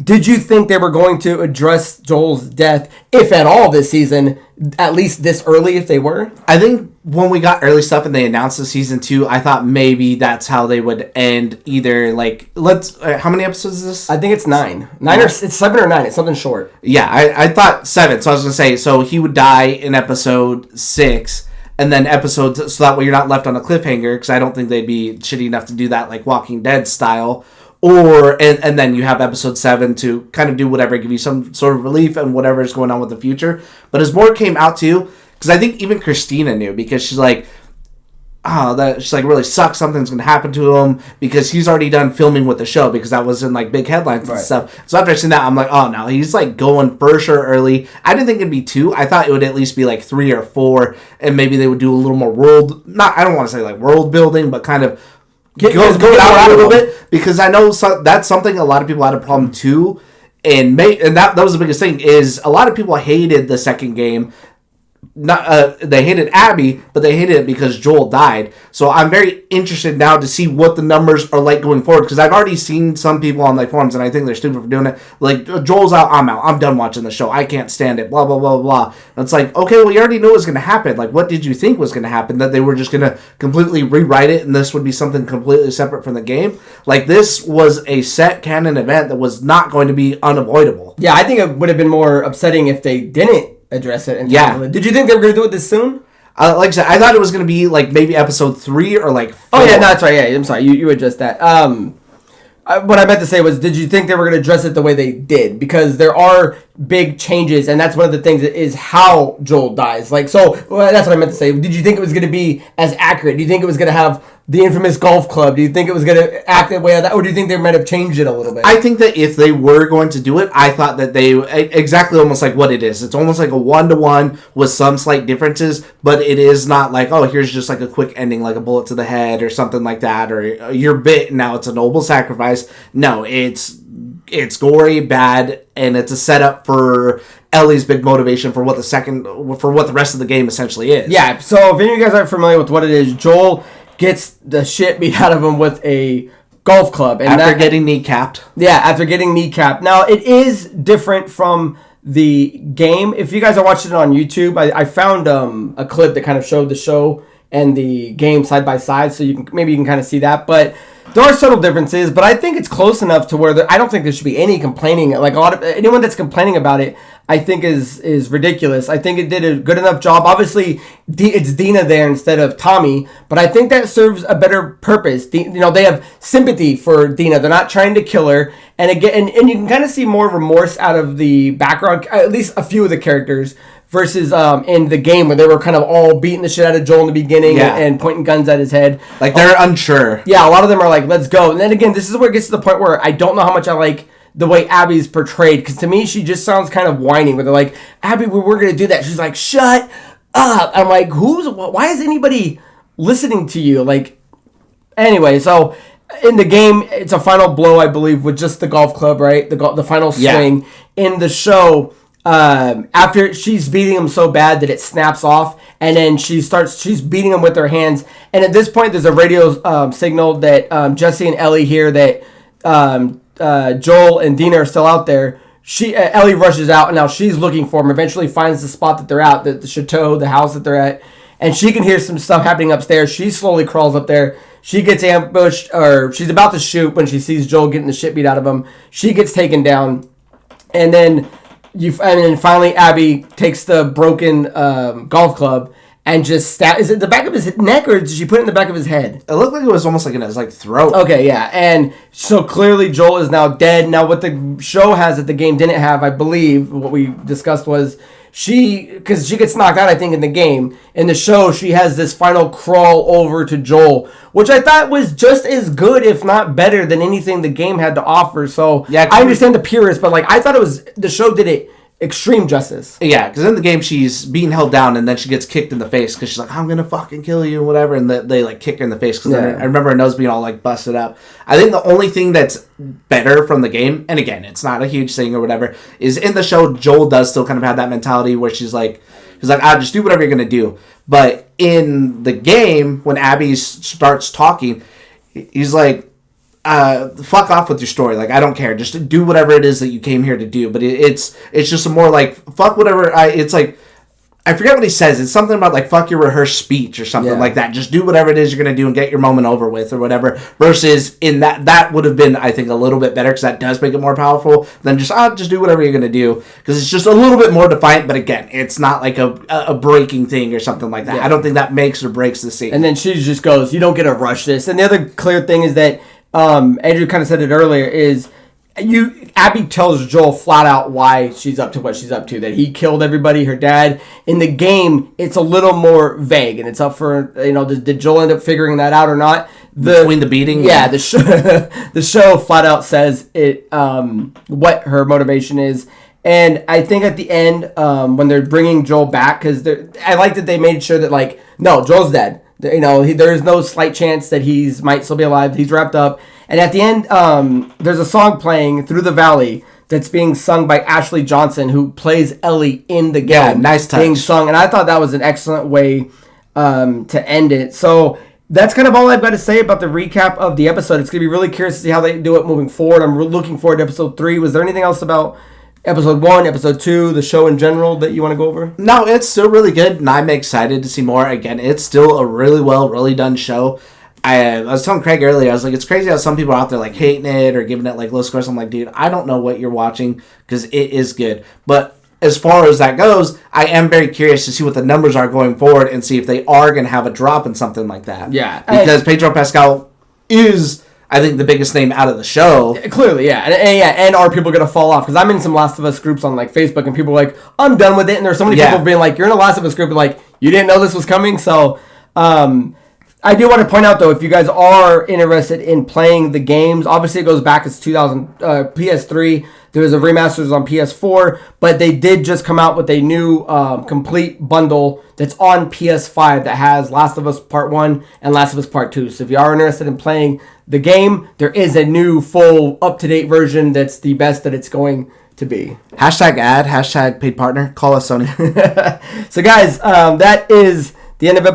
did you think they were going to address Joel's death, if at all, this season, at least this early, if they were? I think when we got early stuff and they announced the season 2, I thought maybe that's how they would end either, like, how many episodes is this? I think it's 9. It's 7 or 9. It's something short. Yeah, I thought 7. So I was going to say, so he would die in episode 6, and then episodes, so that way you're not left on a cliffhanger, because I don't think they'd be shitty enough to do that, like Walking Dead style. And then you have episode 7 to kind of do whatever, give you some sort of relief and whatever is going on with the future. But as more came out too, because I think even Christina knew, because she's like, she's like, really sucks, something's gonna happen to him, because he's already done filming with the show, because that was in like big headlines and stuff. So after I seen that, I'm like, oh no, he's like going for sure early. I didn't think it'd be 2. I thought it would at least be like 3 or 4, and maybe they would do a little more I don't want to say like world building, but kind of go out a little bit, because I know that's something a lot of people had a problem too, and that was the biggest thing, is a lot of people hated the second game. They hated Abby, but they hated it because Joel died. So I'm very interested now to see what the numbers are like going forward, because I've already seen some people on like forums, and I think they're stupid for doing it. Like, Joel's out, I'm done watching the show. I can't stand it. Blah blah blah blah. And it's like, okay, well, you already knew it was going to happen. Like, what did you think was going to happen? That they were just going to completely rewrite it, and this would be something completely separate from the game. Like, this was a set canon event that was not going to be unavoidable. Yeah, I think it would have been more upsetting if they didn't address it. Did you think they were going to do it this soon? Like I said, I thought it was going to be like maybe episode 3 or like 4. Oh yeah, no, that's right. Yeah, I'm sorry. You addressed that. What I meant to say was, did you think they were going to address it the way they did? Because there are big changes, and that's one of the things is how Joel dies. Like, so that's what I meant to say. Did you think it was going to be as accurate? Do you think it was going to have the infamous golf club? Do you think it was going to act that way, or do you think they might have changed it a little bit? I think that if they were going to do it, I thought that they exactly almost like what it is. It's almost like a 1-to-1 with some slight differences, but it is not like, oh, here's just like a quick ending, like a bullet to the head or something like that, or you're bit, now it's a noble sacrifice. No, it's gory, bad, and it's a setup for Ellie's big motivation for what the rest of the game essentially is. Yeah. So if any of you guys aren't familiar with what it is, Joel gets the shit beat out of him with a golf club. And after getting kneecapped. Yeah, after getting kneecapped. Now, it is different from the game. If you guys are watching it on YouTube, I found a clip that kind of showed the show and the game side by side, so you can kind of see that. But there are subtle differences, but I think it's close enough to where I don't think there should be any complaining. Like, anyone that's complaining about it, I think is ridiculous. I think it did a good enough job. Obviously, it's Dina there instead of Tommy, but I think that serves a better purpose. They have sympathy for Dina. They're not trying to kill her, and again, and you can kind of see more remorse out of the background, at least a few of the characters, versus in the game where they were kind of all beating the shit out of Joel in the beginning and pointing guns at his head. Like, they're unsure. Yeah, a lot of them are like, let's go. And then again, this is where it gets to the point where I don't know how much I like the way Abby's portrayed, because to me, she just sounds kind of whining, where they're like, Abby, we're going to do that. She's like, shut up. I'm like, why is anybody listening to you? Like, anyway, so in the game, it's a final blow, I believe, with just the golf club, right? The final swing. In the show, after she's beating him so bad that it snaps off, and then she's beating him with her hands, and at this point there's a radio signal that Jesse and Ellie hear that Joel and Dina are still out there. Ellie rushes out, and now she's looking for him, eventually finds the spot that they're at, the chateau, the house that they're at, and she can hear some stuff happening upstairs. She slowly crawls up there. She gets ambushed, or she's about to shoot when she sees Joel getting the shit beat out of him. She gets taken down, and then finally Abby takes the broken golf club and just stab. Is it the back of his neck, or did she put it in the back of his head? It looked like it was almost like in his throat. Okay, yeah. And so clearly Joel is now dead. Now what the show has that the game didn't have, I believe, what we discussed was because she gets knocked out, I think, in the game. In the show, she has this final crawl over to Joel, which I thought was just as good, if not better, than anything the game had to offer. So yeah, I understand the purists, but I thought the show did it extreme justice. Yeah, because in the game she's being held down and then she gets kicked in the face because she's like, I'm gonna fucking kill you and whatever, and they like kick her in the face because I remember her nose being all like busted up. I think the only thing that's better from the game, and again, it's not a huge thing or whatever, is in the show Joel does still kind of have that mentality where he's like, just do whatever you're gonna do. But in the game, when Abby starts talking, he's like, fuck off with your story. Like, I don't care. Just do whatever it is that you came here to do. But it's just a more like, fuck whatever. It's like, I forget what he says. It's something about like, fuck your rehearsed speech or something like that. Just do whatever it is you're going to do and get your moment over with or whatever. Versus in that would have been, I think, a little bit better because that does make it more powerful than just do whatever you're going to do. Because it's just a little bit more defiant. But again, it's not like a breaking thing or something like that. Yeah. I don't think that makes or breaks the scene. And then she just goes, you don't get to rush this. And the other clear thing is that, Andrew kind of said it earlier, is Abby tells Joel flat out why she's up to what she's up to, that he killed everybody, her dad. In the game, it's a little more vague, and it's up for, did Joel end up figuring that out or not? Between the beating? Yeah, the show flat out says it, what her motivation is. And I think at the end, when they're bringing Joel back, because I like that they made sure that, like, no, Joel's dead. There's no slight chance that might still be alive. He's wrapped up. And at the end, there's a song playing Through the Valley that's being sung by Ashley Johnson, who plays Ellie in the game. Yeah, nice touch. Being sung. And I thought that was an excellent way to end it. So that's kind of all I've got to say about the recap of the episode. It's going to be really curious to see how they do it moving forward. I'm looking forward to episode 3. Was there anything else about episode 1, episode 2, the show in general that you want to go over? No, it's still really good, and I'm excited to see more. Again, it's still a really done show. I was telling Craig earlier, I was like, it's crazy how some people are out there like hating it or giving it like low scores. I'm like, dude, I don't know what you're watching because it is good. But as far as that goes, I am very curious to see what the numbers are going forward and see if they are going to have a drop in something like that. Yeah. Because Pedro Pascal is, I think, the biggest name out of the show. Clearly, yeah. And are people going to fall off? Because I'm in some Last of Us groups on like Facebook, and people are like, I'm done with it. And there's so many people being like, you're in a Last of Us group, and like, you didn't know this was coming. So, I do want to point out, though, if you guys are interested in playing the games, obviously it goes back as PS3. There was a remasters on PS4, but they did just come out with a new complete bundle that's on PS5 that has Last of Us Part 1 and Last of Us Part 2. So if you are interested in playing the game, there is a new full up-to-date version that's the best that it's going to be. #ad, #paid partner. Call us, Sony. So guys, that is the end of that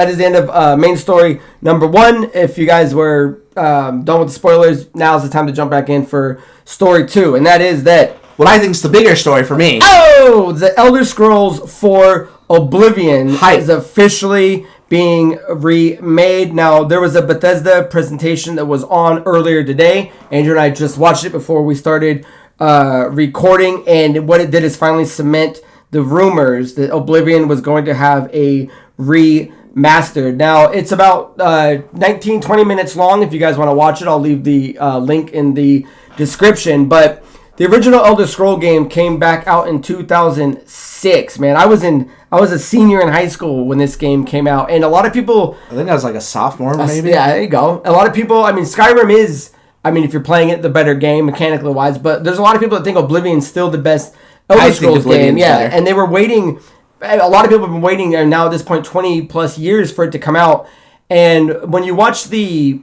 is the end of main story number 1. If you guys were done with the spoilers, now's the time to jump back in for story 2, and that is that what I think is the bigger story for me. Oh, the Elder Scrolls 4 Oblivion is officially being remade. Now, there was a Bethesda presentation that was on earlier today. Andrew and I just watched it before we started recording, and what it did is finally cement the rumors that Oblivion was going to have a remastered. Now, it's about 19-20 minutes long. If you guys want to watch it, I'll leave the link in the description. But the original Elder Scroll game came back out in 2006. Man, I was a senior in high school when this game came out, and a lot of people, I think I was like a sophomore, maybe. Yeah, there you go. A lot of people, Skyrim is, if you're playing it, the better game mechanically wise. But there's a lot of people that think Oblivion's still the best Elder Scrolls game, better. And they were waiting. A lot of people have been waiting, and now at this point, 20 plus years for it to come out. And when you watch if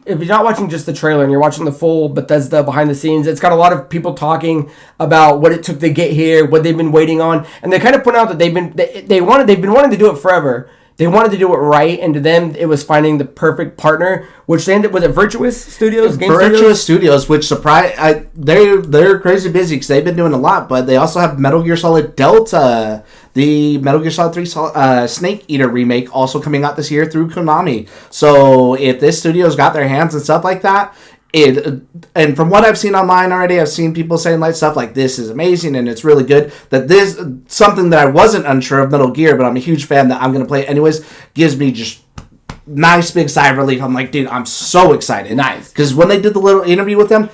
you're not watching just the trailer and you're watching the full Bethesda behind the scenes, it's got a lot of people talking about what it took to get here, what they've been waiting on, and they kind of point out that they've been wanting to do it forever. They wanted to do it right, and to them, it was finding the perfect partner, which they ended with Virtuous Studios. Virtuous Studios, which they're crazy busy because they've been doing a lot, but they also have Metal Gear Solid Delta, the Metal Gear Solid 3 Snake Eater remake, also coming out this year through Konami. So if this studio's got their hands and stuff like that, and from what I've seen online already, I've seen people saying like stuff like this is amazing and it's really good. That this something that I wasn't unsure of Metal Gear, but I'm a huge fan that I'm going to play it anyways, gives me just nice big sigh of relief. I'm like, dude, I'm so excited. Nice. Because when they did the little interview with them,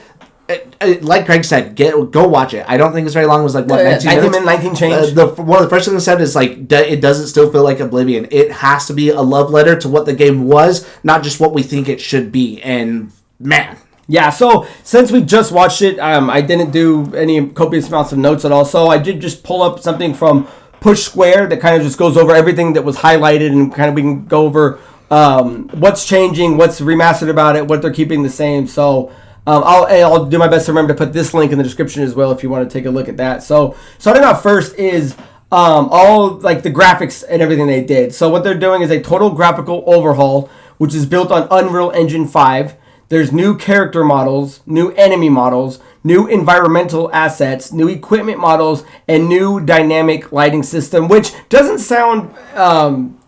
like Craig said, go watch it. I don't think it's very long. It was like, 19 change. One of the first things I said is like, it doesn't still feel like Oblivion. It has to be a love letter to what the game was, not just what we think it should be. And man, Yeah, so since we just watched it, I didn't do any copious amounts of notes at all. So I did just pull up something from Push Square that kind of just goes over everything that was highlighted, and kind of we can go over what's changing, what's remastered about it, what they're keeping the same. So I'll do my best to remember to put this link in the description as well if you want to take a look at that. So starting off first is all like the graphics and everything they did. So what they're doing is a total graphical overhaul, which is built on Unreal Engine 5. There's new character models, new enemy models, new environmental assets, new equipment models, and new dynamic lighting system, which doesn't sound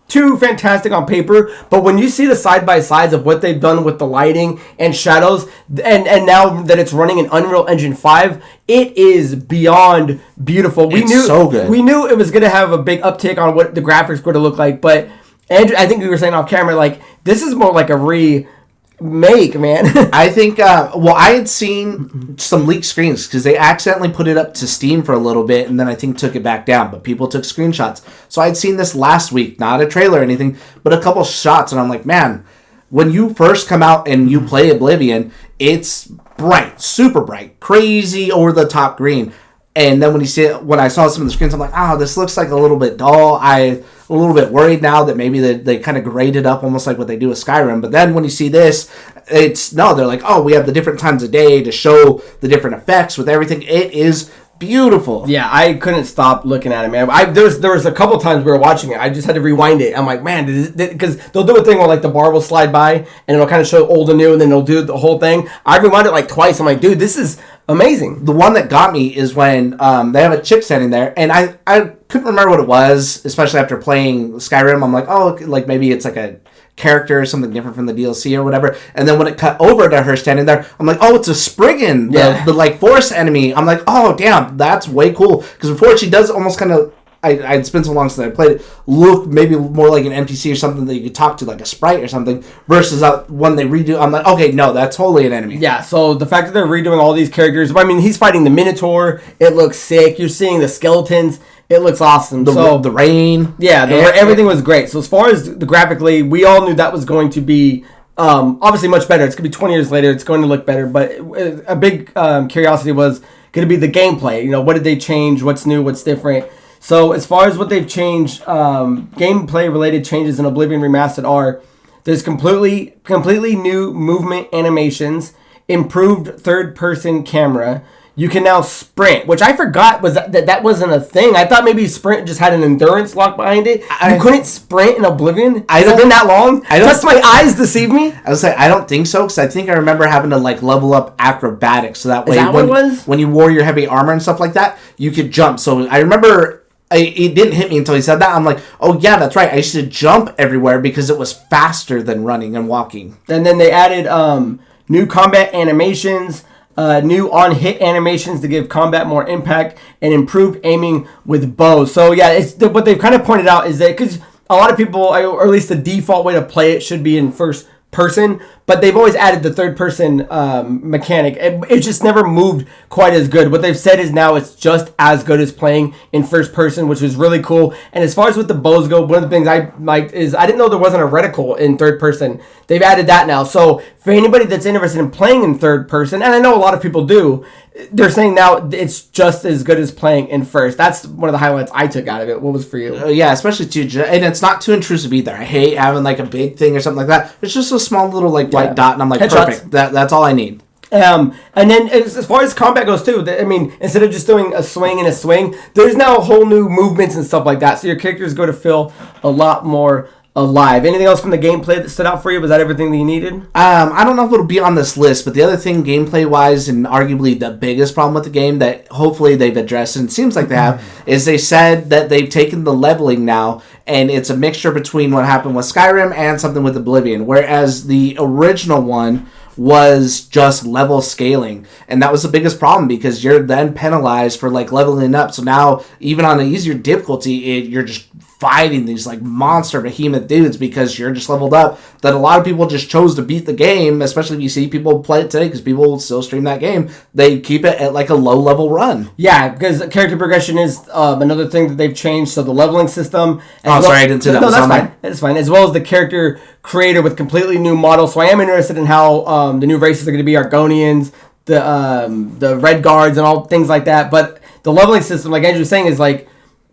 too fantastic on paper, but when you see the side-by-sides of what they've done with the lighting and shadows, and now that it's running in Unreal Engine 5, it is beyond beautiful. It's so good. We knew it was going to have a big uptick on what the graphics were going to look like, but Andrew, I think we were saying off camera, like, this is more like a remake, man. I think, I had seen some leaked screens because they accidentally put it up to Steam for a little bit and then I think took it back down, but people took screenshots. So I'd seen this last week, not a trailer or anything, but a couple shots, and I'm like, man, when you first come out and you play Oblivion, it's bright, super bright, crazy over-the-top green. And then when I saw some of the screens, I'm like, this looks like a little bit dull. I'm a little bit worried now that maybe they kind of graded up almost like what they do with Skyrim. But then when you see this, they're like, we have the different times of day to show the different effects with everything. It is beautiful. Yeah, I couldn't stop looking at it, man. There was a couple times we were watching it. I just had to rewind it. I'm like, man, because they'll do a thing where like the bar will slide by and it'll kind of show old and new, and then they'll do the whole thing. I rewound it like twice. I'm like, dude, this is amazing. The one that got me is when they have a chick standing there, and I couldn't remember what it was, especially after playing Skyrim. I'm like, like maybe it's like a character or something different from the DLC or whatever. And then when it cut over to her standing there, I'm like, it's a Spriggan, the like forest enemy. I'm like, damn, that's way cool. Because before she does almost kind of, I'd spent so long since I played it, look maybe more like an NPC or something that you could talk to, like a sprite or something, versus when they redo, I'm like, okay, no, that's totally an enemy. Yeah, so the fact that they're redoing all these characters, I mean, he's fighting the Minotaur, it looks sick. You're seeing the skeletons, it looks awesome. The rain. Yeah, everything was great. So as far as the graphically, we all knew that was going to be obviously much better. It's going to be 20 years later. It's going to look better. But a big curiosity was going to be the gameplay. You know, what did they change? What's new? What's different? So as far as what they've changed, gameplay-related changes in Oblivion Remastered are, there's completely new movement animations, improved third-person camera. You can now sprint, which I forgot was that wasn't a thing. I thought maybe sprint just had an endurance lock behind it. You couldn't sprint in Oblivion? Has it been that long? Just my eyes deceive me? I was like, I don't think so, because I think I remember having to like level up acrobatics, so that way when you wore your heavy armor and stuff like that, you could jump. So I remember it didn't hit me until he said that. I'm like, oh yeah, that's right. I used to jump everywhere because it was faster than running and walking. And then they added new combat animations, new on-hit animations to give combat more impact, and improved aiming with bows. So yeah, what they've kind of pointed out is that, because a lot of people, or at least the default way to play it should be in first person, but they've always added the third person mechanic. It just never moved quite as good. What they've said is now it's just as good as playing in first person, which is really cool. And as far as with the bows go, one of the things I liked is I didn't know there wasn't a reticle in third person. They've added that now. So for anybody that's interested in playing in third person, and I know a lot of people do, they're saying now it's just as good as playing in first. That's one of the highlights I took out of it. What was for you? Yeah, especially too, and it's not too intrusive either. I hate having like a big thing or something like that. It's just a small little like white dot, and I'm like, headshots. Perfect. That's all I need. And then as far as combat goes too, I mean, instead of just doing a swing and a swing, there's now whole new movements and stuff like that. So your characters go to feel a lot more alive. Anything else from the gameplay that stood out for you? Was that everything that you needed? I don't know if it'll be on this list, but the other thing gameplay-wise, and arguably the biggest problem with the game that hopefully they've addressed, and it seems like they have, is they said that they've taken the leveling now, and it's a mixture between what happened with Skyrim and something with Oblivion, whereas the original one was just level scaling, and that was the biggest problem because you're then penalized for like leveling up. So now even on an easier difficulty, you're just fighting these like monster behemoth dudes because you're just leveled up, that a lot of people just chose to beat the game, especially if you see people play it today, because people will still stream that game. They keep it at like a low level run. Yeah, because character progression is another thing that they've changed. So the leveling system. Sorry, I didn't say that. No, that's fine. That's fine. As well as the character creator with completely new models. So I am interested in how the new races are going to be Argonians, the Red Guards, and all things like that. But the leveling system, like Andrew was saying, is like,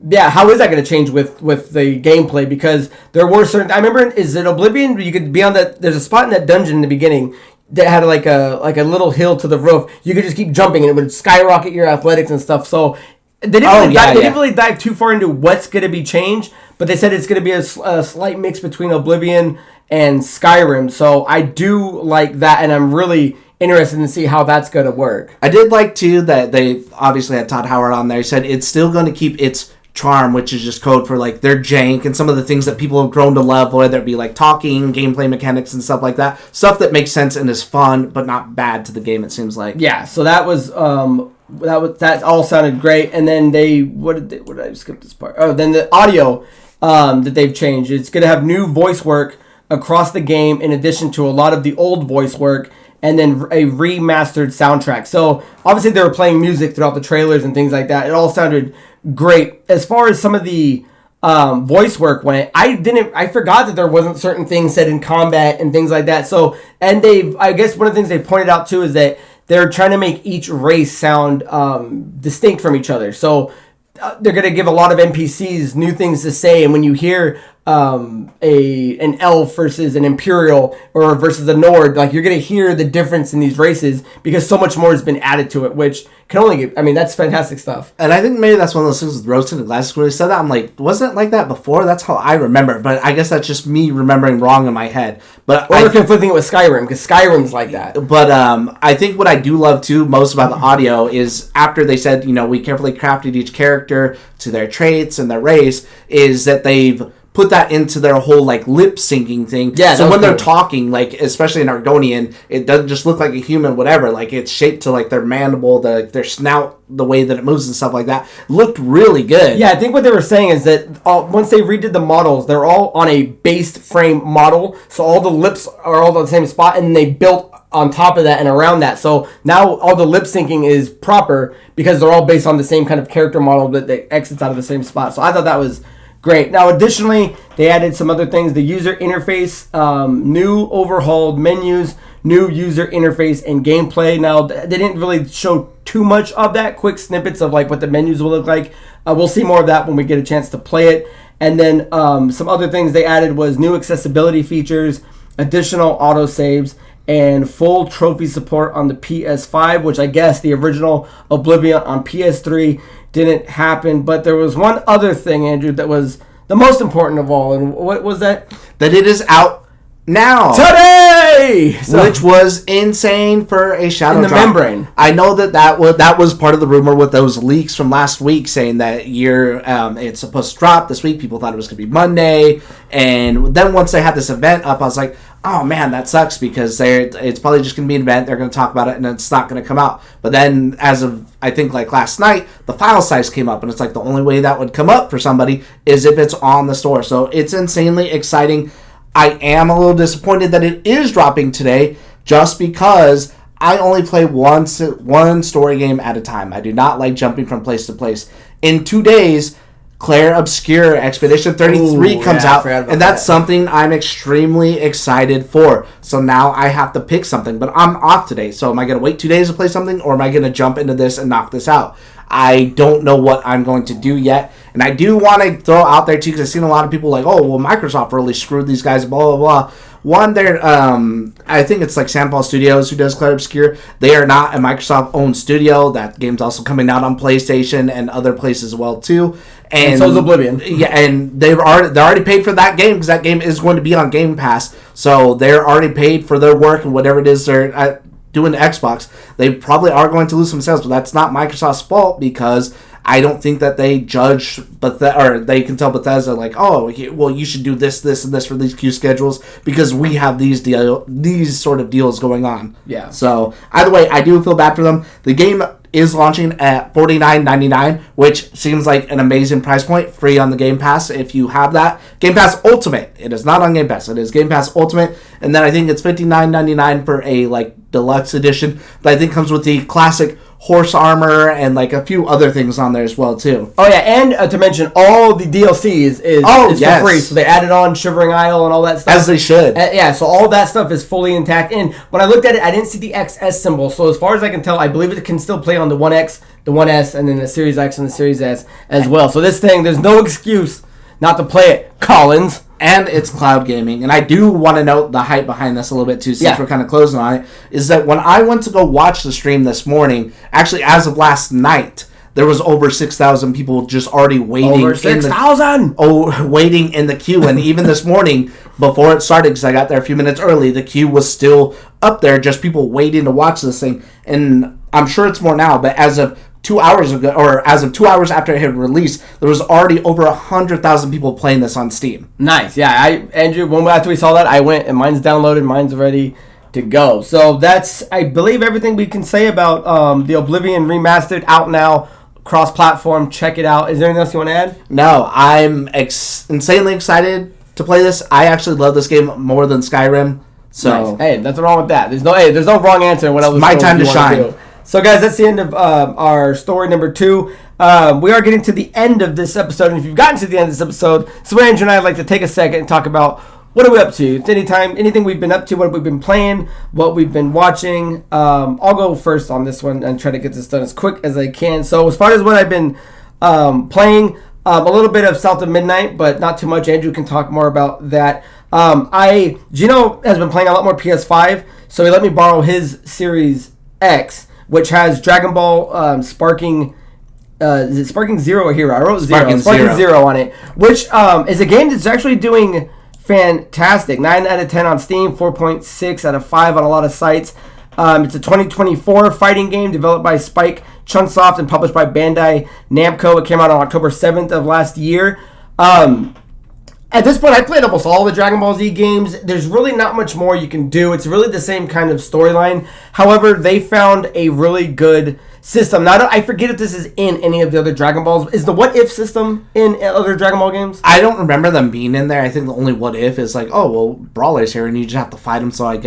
yeah, how is that going to change with the gameplay? Because there were certain... I remember, is it Oblivion? You could be on that... There's a spot in that dungeon in the beginning that had like a little hill to the roof. You could just keep jumping and it would skyrocket your athletics and stuff. So they didn't really dive too far into what's going to be changed, but they said it's going to be a slight mix between Oblivion and Skyrim. So I do like that, and I'm really interested to see how that's going to work. I did like, too, that they obviously had Todd Howard on there. He said it's still going to keep its charm, which is just code for like their jank and some of the things that people have grown to love, whether it be like talking, gameplay mechanics and stuff like that. Stuff that makes sense and is fun, but not bad to the game, it seems like. Yeah, so that all sounded great. And then what did I skip this part? Oh, then the audio that they've changed. It's going to have new voice work across the game in addition to a lot of the old voice work, and then a remastered soundtrack. So obviously they were playing music throughout the trailers and things like that. It all sounded great. As far as some of the voice work went, I forgot that there wasn't certain things said in combat and things like that. So, and I guess one of the things they pointed out too is that they're trying to make each race sound distinct from each other. So they're going to give a lot of NPCs new things to say, and when you hear an elf versus an imperial or versus a Nord, like, you're going to hear the difference in these races because so much more has been added to it, which can only get, I mean, that's fantastic stuff. And I think maybe that's one of those things with Roasted and Glasses. When he said that, I'm like, wasn't it like that before? That's how I remember. But I guess that's just me remembering wrong in my head. But or conflicting it with Skyrim, because Skyrim's like that. But I think what I do love too most about the audio is after they said, we carefully crafted each character to their traits and their race, is that they've put that into their whole like lip syncing thing. Yeah. So when they're talking, like especially in Argonian, it doesn't just look like a human, whatever. Like it's shaped to like their mandible, their snout, the way that it moves and stuff like that. Looked really good. Yeah, I think what they were saying is that once they redid the models, they're all on a based frame model, so all the lips are all on the same spot, and they built on top of that and around that. So now all the lip syncing is proper because they're all based on the same kind of character model that exits out of the same spot. So I thought that was great. Now, additionally, they added some other things. The user interface, new overhauled menus, new user interface, and gameplay. Now, they didn't really show too much of that. Quick snippets of like what the menus will look like. We'll see more of that when we get a chance to play it. And then some other things they added was new accessibility features, additional autosaves, and full trophy support on the PS5, which I guess the original Oblivion on PS3 didn't happen. But there was one other thing, Andrew, that was the most important of all. And what was that? That it is out now. Today! Which was insane for a shadow in the drop. membrane. I know that was part of the rumor with those leaks from last week saying that it's supposed to drop this week. People thought it was going to be Monday. And then once they had this event up, I was like, oh man, that sucks because it's probably just going to be an event. They're going to talk about it and it's not going to come out. But then as of, I think like last night, the file size came up and it's like the only way that would come up for somebody is if it's on the store. So it's insanely exciting. I am a little disappointed that it is dropping today just because I only play one story game at a time. I do not like jumping from place to place. In 2 days, Claire Obscure Expedition 33 comes out, and that's something I'm extremely excited for. So now I have to pick something, but I'm off today. So am I going to wait 2 days to play something, or am I going to jump into this and knock this out? I don't know what I'm going to do yet. And I do want to throw out there, too, because I've seen a lot of people like, oh, well, Microsoft really screwed these guys, blah, blah, blah. One, they're, I think it's like Sandfall Studios who does Claire Obscure. They are not a Microsoft-owned studio. That game's also coming out on PlayStation and other places as well, too. And so is Oblivion. Yeah, and they're already paid for that game because that game is going to be on Game Pass. So they're already paid for their work and whatever it is they're doing to Xbox. They probably are going to lose some sales, but that's not Microsoft's fault because I don't think that they judge or they can tell Bethesda like, oh, well, you should do this, this, and this for these queue schedules because we have these sort of deals going on. Yeah. So either way, I do feel bad for them. The game is launching at $49.99, which seems like an amazing price point, free on the Game Pass if you have that. Game Pass Ultimate. It is not on Game Pass. It is Game Pass Ultimate, and then I think it's $59.99 for a like deluxe edition that I think comes with the classic horse armor and like a few other things on there as well too. Oh yeah, and to mention all the DLCs is yes. for free. So they added on Shivering Isle and all that stuff. As they should. Yeah, so all that stuff is fully intact. And when I looked at it, I didn't see the XS symbol. So as far as I can tell, I believe it can still play on the 1X, the 1S, and then the Series X and the Series S as well. So this thing, there's no excuse not to play it, Collins. And it's cloud gaming. And I do want to note the hype behind this a little bit too, since we're kind of closing on it, is that when I went to go watch the stream this morning, actually as of last night, there was over 6,000 people just already waiting. Over 6,000? Waiting in the queue. And even this morning, before it started, because I got there a few minutes early, the queue was still up there, just people waiting to watch this thing. And I'm sure it's more now, but as of 2 hours ago, or as of 2 hours after it had released, there was already over 100,000 people playing this on Steam. Nice, yeah. Andrew, after we saw that, I went and mine's downloaded, mine's ready to go. So that's, I believe, everything we can say about the Oblivion Remastered, out now, cross-platform. Check it out. Is there anything else you want to add? No, I'm insanely excited to play this. I actually love this game more than Skyrim. So nice. Hey, nothing wrong with that. There's no wrong answer. What else? My time to shine. So, guys, that's the end of our story number 2. We are getting to the end of this episode, and if you've gotten to the end of this episode, so Andrew and I would like to take a second and talk about what are we up to. Anything we've been up to, what we've been playing, what we've been watching. I'll go first on this one and try to get this done as quick as I can. So, as far as what I've been playing, a little bit of South of Midnight, but not too much. Andrew can talk more about that. Geno has been playing a lot more PS5, so he let me borrow his Series X, which has Dragon Ball Sparking. Is it Sparking Zero or Hero? I wrote Sparking Zero on it, which is a game that's actually doing fantastic. 9 out of 10 on Steam, 4.6 out of 5 on a lot of sites. It's a 2024 fighting game developed by Spike Chunsoft and published by Bandai Namco. It came out on October 7th of last year. At this point, I played almost all the Dragon Ball Z games. There's really not much more you can do. It's really the same kind of storyline. However, they found a really good system. Now, I forget if this is in any of the other Dragon Balls. Is the What If system in other Dragon Ball games? I don't remember them being in there. I think the only What If is like, oh, well, Brawler's here and you just have to fight him. So I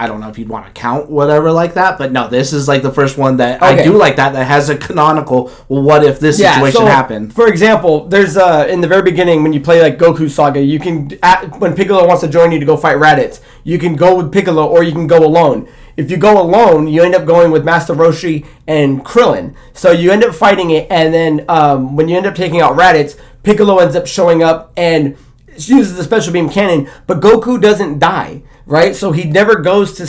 don't know if you'd want to count whatever like that. But no, this is like the first one that I do like that has a canonical, well, what if this situation happened? For example, there's in the very beginning when you play like Goku Saga, you can, when Piccolo wants to join you to go fight Raditz, you can go with Piccolo or you can go alone. If you go alone, you end up going with Master Roshi and Krillin. So you end up fighting it, and then when you end up taking out Raditz, Piccolo ends up showing up and uses the special beam cannon, but Goku doesn't die, right? So he never goes to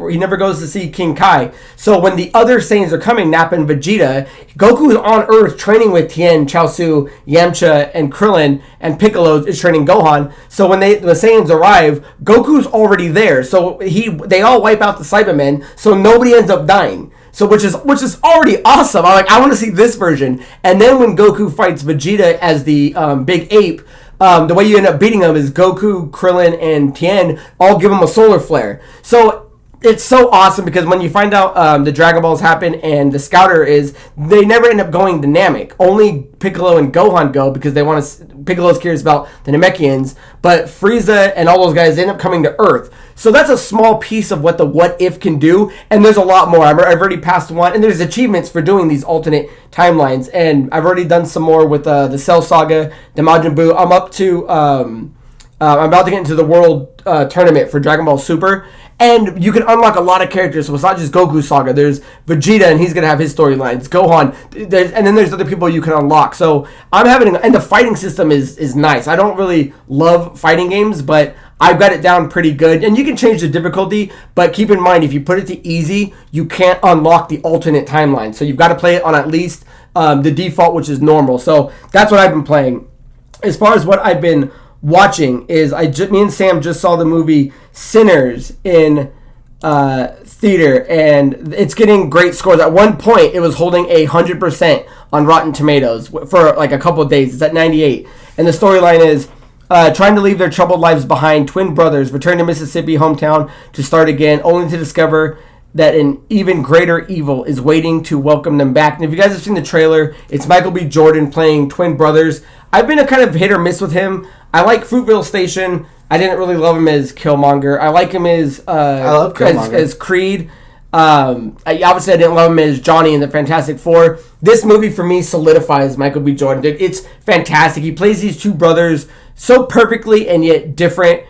he never goes to see King Kai. So when the other Saiyans are coming, Nappa and Vegeta, Goku is on Earth training with Tien, Chaozu, Yamcha, and Krillin, and Piccolo is training Gohan. So when the Saiyans arrive, Goku's already there. So they all wipe out the Cybermen, so nobody ends up dying. So which is already awesome. I want to see this version. And then when Goku fights Vegeta as the big ape, the way you end up beating them is Goku, Krillin, and Tien all give him a solar flare. So it's so awesome because when you find out the Dragon Balls happen and the Scouter they never end up going to Namek. Only Piccolo and Gohan go because they want to. Piccolo's curious about the Namekians, but Frieza and all those guys end up coming to Earth. So that's a small piece of what the What If can do, and there's a lot more. I've already passed one, and there's achievements for doing these alternate timelines, and I've already done some more with the Cell Saga, the Majin Buu. I'm up to, I'm about to get into the World Tournament for Dragon Ball Super, and you can unlock a lot of characters, so it's not just Goku Saga. There's Vegeta, and he's going to have his storylines. Gohan, and then there's other people you can unlock. So I'm having, and the fighting system is nice. I don't really love fighting games, but I've got it down pretty good. And you can change the difficulty, but keep in mind, if you put it to easy, you can't unlock the alternate timeline. So you've got to play it on at least the default, which is normal. So that's what I've been playing. As far as what I've been watching is, me and Sam just saw the movie Sinners in theater, and it's getting great scores. At one point, it was holding 100% on Rotten Tomatoes for like a couple of days. It's at 98, and the storyline is trying to leave their troubled lives behind. Twin brothers return to Mississippi hometown to start again, only to discover that an even greater evil is waiting to welcome them back. And if you guys have seen the trailer, it's Michael B. Jordan playing twin brothers. I've been a kind of hit or miss with him. I like Fruitvale Station. I didn't really love him as Killmonger. I like him as I love Killmonger. as Creed. Obviously, I didn't love him as Johnny in the Fantastic Four. This movie, for me, solidifies Michael B. Jordan. Dude, it's fantastic. He plays these two brothers so perfectly and yet different.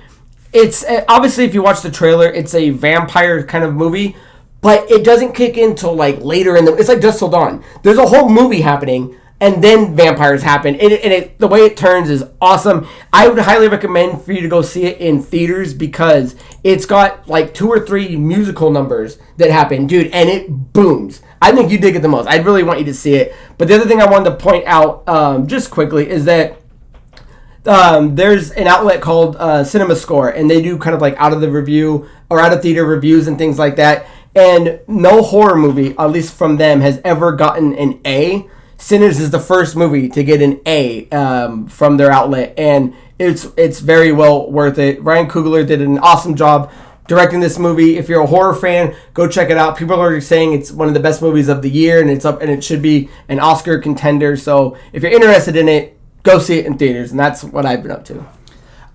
It's obviously, if you watch the trailer, it's a vampire kind of movie, but it doesn't kick in till like later in the. It's like Dusk Till Dawn. There's a whole movie happening, and then vampires happen. And the way it turns is awesome. I would highly recommend for you to go see it in theaters because it's got like 2 or 3 musical numbers that happen, dude, and it booms. I think you dig it the most. I really want you to see it. But the other thing I wanted to point out just quickly is that there's an outlet called Cinema Score, and they do kind of like out of theater reviews and things like that. And no horror movie, at least from them, has ever gotten an A. Sinners is the first movie to get an A from their outlet, and it's very well worth it. Ryan Coogler did an awesome job directing this movie. If you're a horror fan, go check it out. People are saying it's one of the best movies of the year, and it should be an Oscar contender. So if you're interested in it, go see it in theaters, and that's what I've been up to.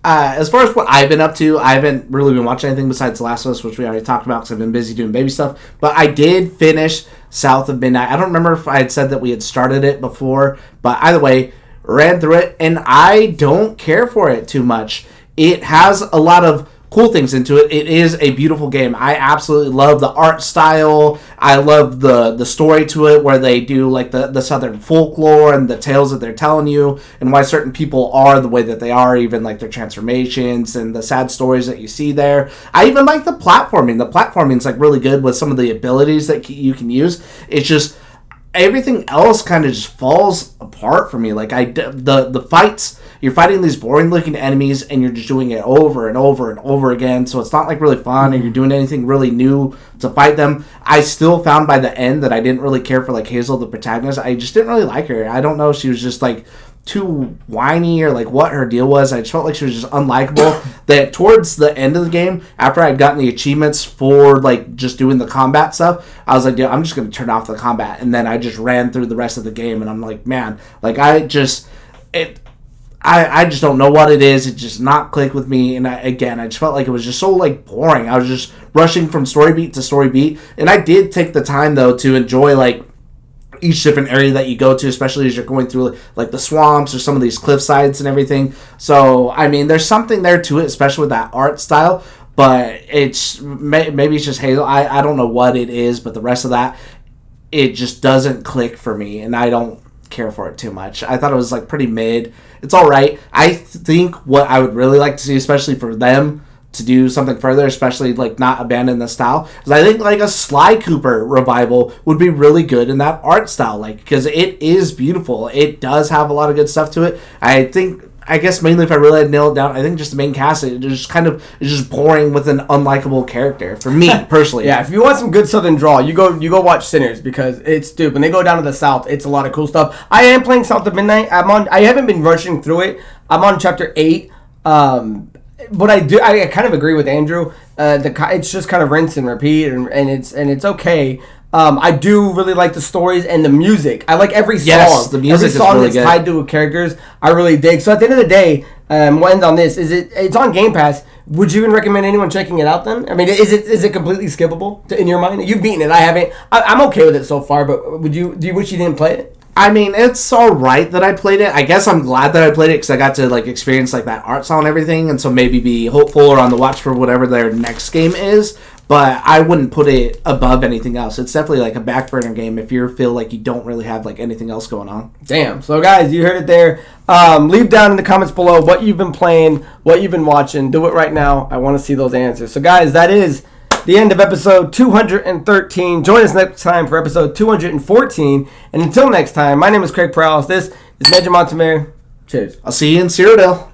As far as what I've been up to, I haven't really been watching anything besides The Last of Us, which we already talked about because I've been busy doing baby stuff. But I did finish South of Midnight. I don't remember if I had said that we had started it before, but either way, ran through it, and I don't care for it too much. It has a lot of cool things into it. It is a beautiful game. I absolutely love the art style. I love the story to it, where they do like the southern folklore and the tales that they're telling you, and why certain people are the way that they are, even like their transformations and the sad stories that you see there. I even like the platforming. The platforming is like really good with some of the abilities that you can use. It's just everything else kind of just falls apart for me. Like the fights, you're fighting these boring looking enemies and you're just doing it over and over and over again, so it's not like really fun and you're doing anything really new to fight them. I still found by the end that I didn't really care for like Hazel, the protagonist. I just didn't really like her. I don't know if she was just like too whiny or like what her deal was. I just felt like she was just unlikable. That towards the end of the game, after I'd gotten the achievements for like just doing the combat stuff, I was like, dude, I'm just gonna turn off the combat, and then I just ran through the rest of the game, and I'm like, man, like I just don't know what it is. It just not click with me, and I just felt like it was just so like boring. I was just rushing from story beat to story beat, and I did take the time though to enjoy like each different area that you go to, especially as you're going through like the swamps or some of these cliff sides and everything. So I mean, there's something there to it, especially with that art style, but it's maybe it's just Hazel. I don't know what it is, but the rest of that, it just doesn't click for me, and I don't care for it too much. I thought it was like pretty mid. It's all right. I think what I would really like to see, especially for them to do something further, especially like not abandon the style, is I think like a Sly Cooper revival would be really good in that art style, like, because it is beautiful. It does have a lot of good stuff to it. I guess mainly if I really had nailed it down, I think just the main cast is just boring with an unlikable character for me personally. Yeah, if you want some good Southern drawl, you go watch Sinners, because it's dude. When they go down to the South, it's a lot of cool stuff. I am playing South of Midnight. I haven't been rushing through it. I'm on chapter 8. But I kind of agree with Andrew. It's just kind of rinse and repeat, and it's okay. I do really like the stories and the music. I like every song. Yes, the music every song is really that's good. Tied to characters, I really dig. So at the end of the day, we'll end on this. It's on Game Pass. Would you even recommend anyone checking it out then? I mean, is it completely skippable in your mind? You've beaten it. I haven't. I'm okay with it so far, but do you wish you didn't play it? I mean, it's all right that I played it. I guess I'm glad that I played it because I got to like experience like that art style and everything, and so maybe be hopeful or on the watch for whatever their next game is. But I wouldn't put it above anything else. It's definitely like a back burner game if you feel like you don't really have like anything else going on. Damn. So guys, you heard it there. Leave down in the comments below what you've been playing, what you've been watching. Do it right now. I want to see those answers. So guys, that is the end of episode 213. Join us next time for episode 214. And until next time, my name is Craig Perales. This is Major Montemare. Cheers. I'll see you in Cyrodiil.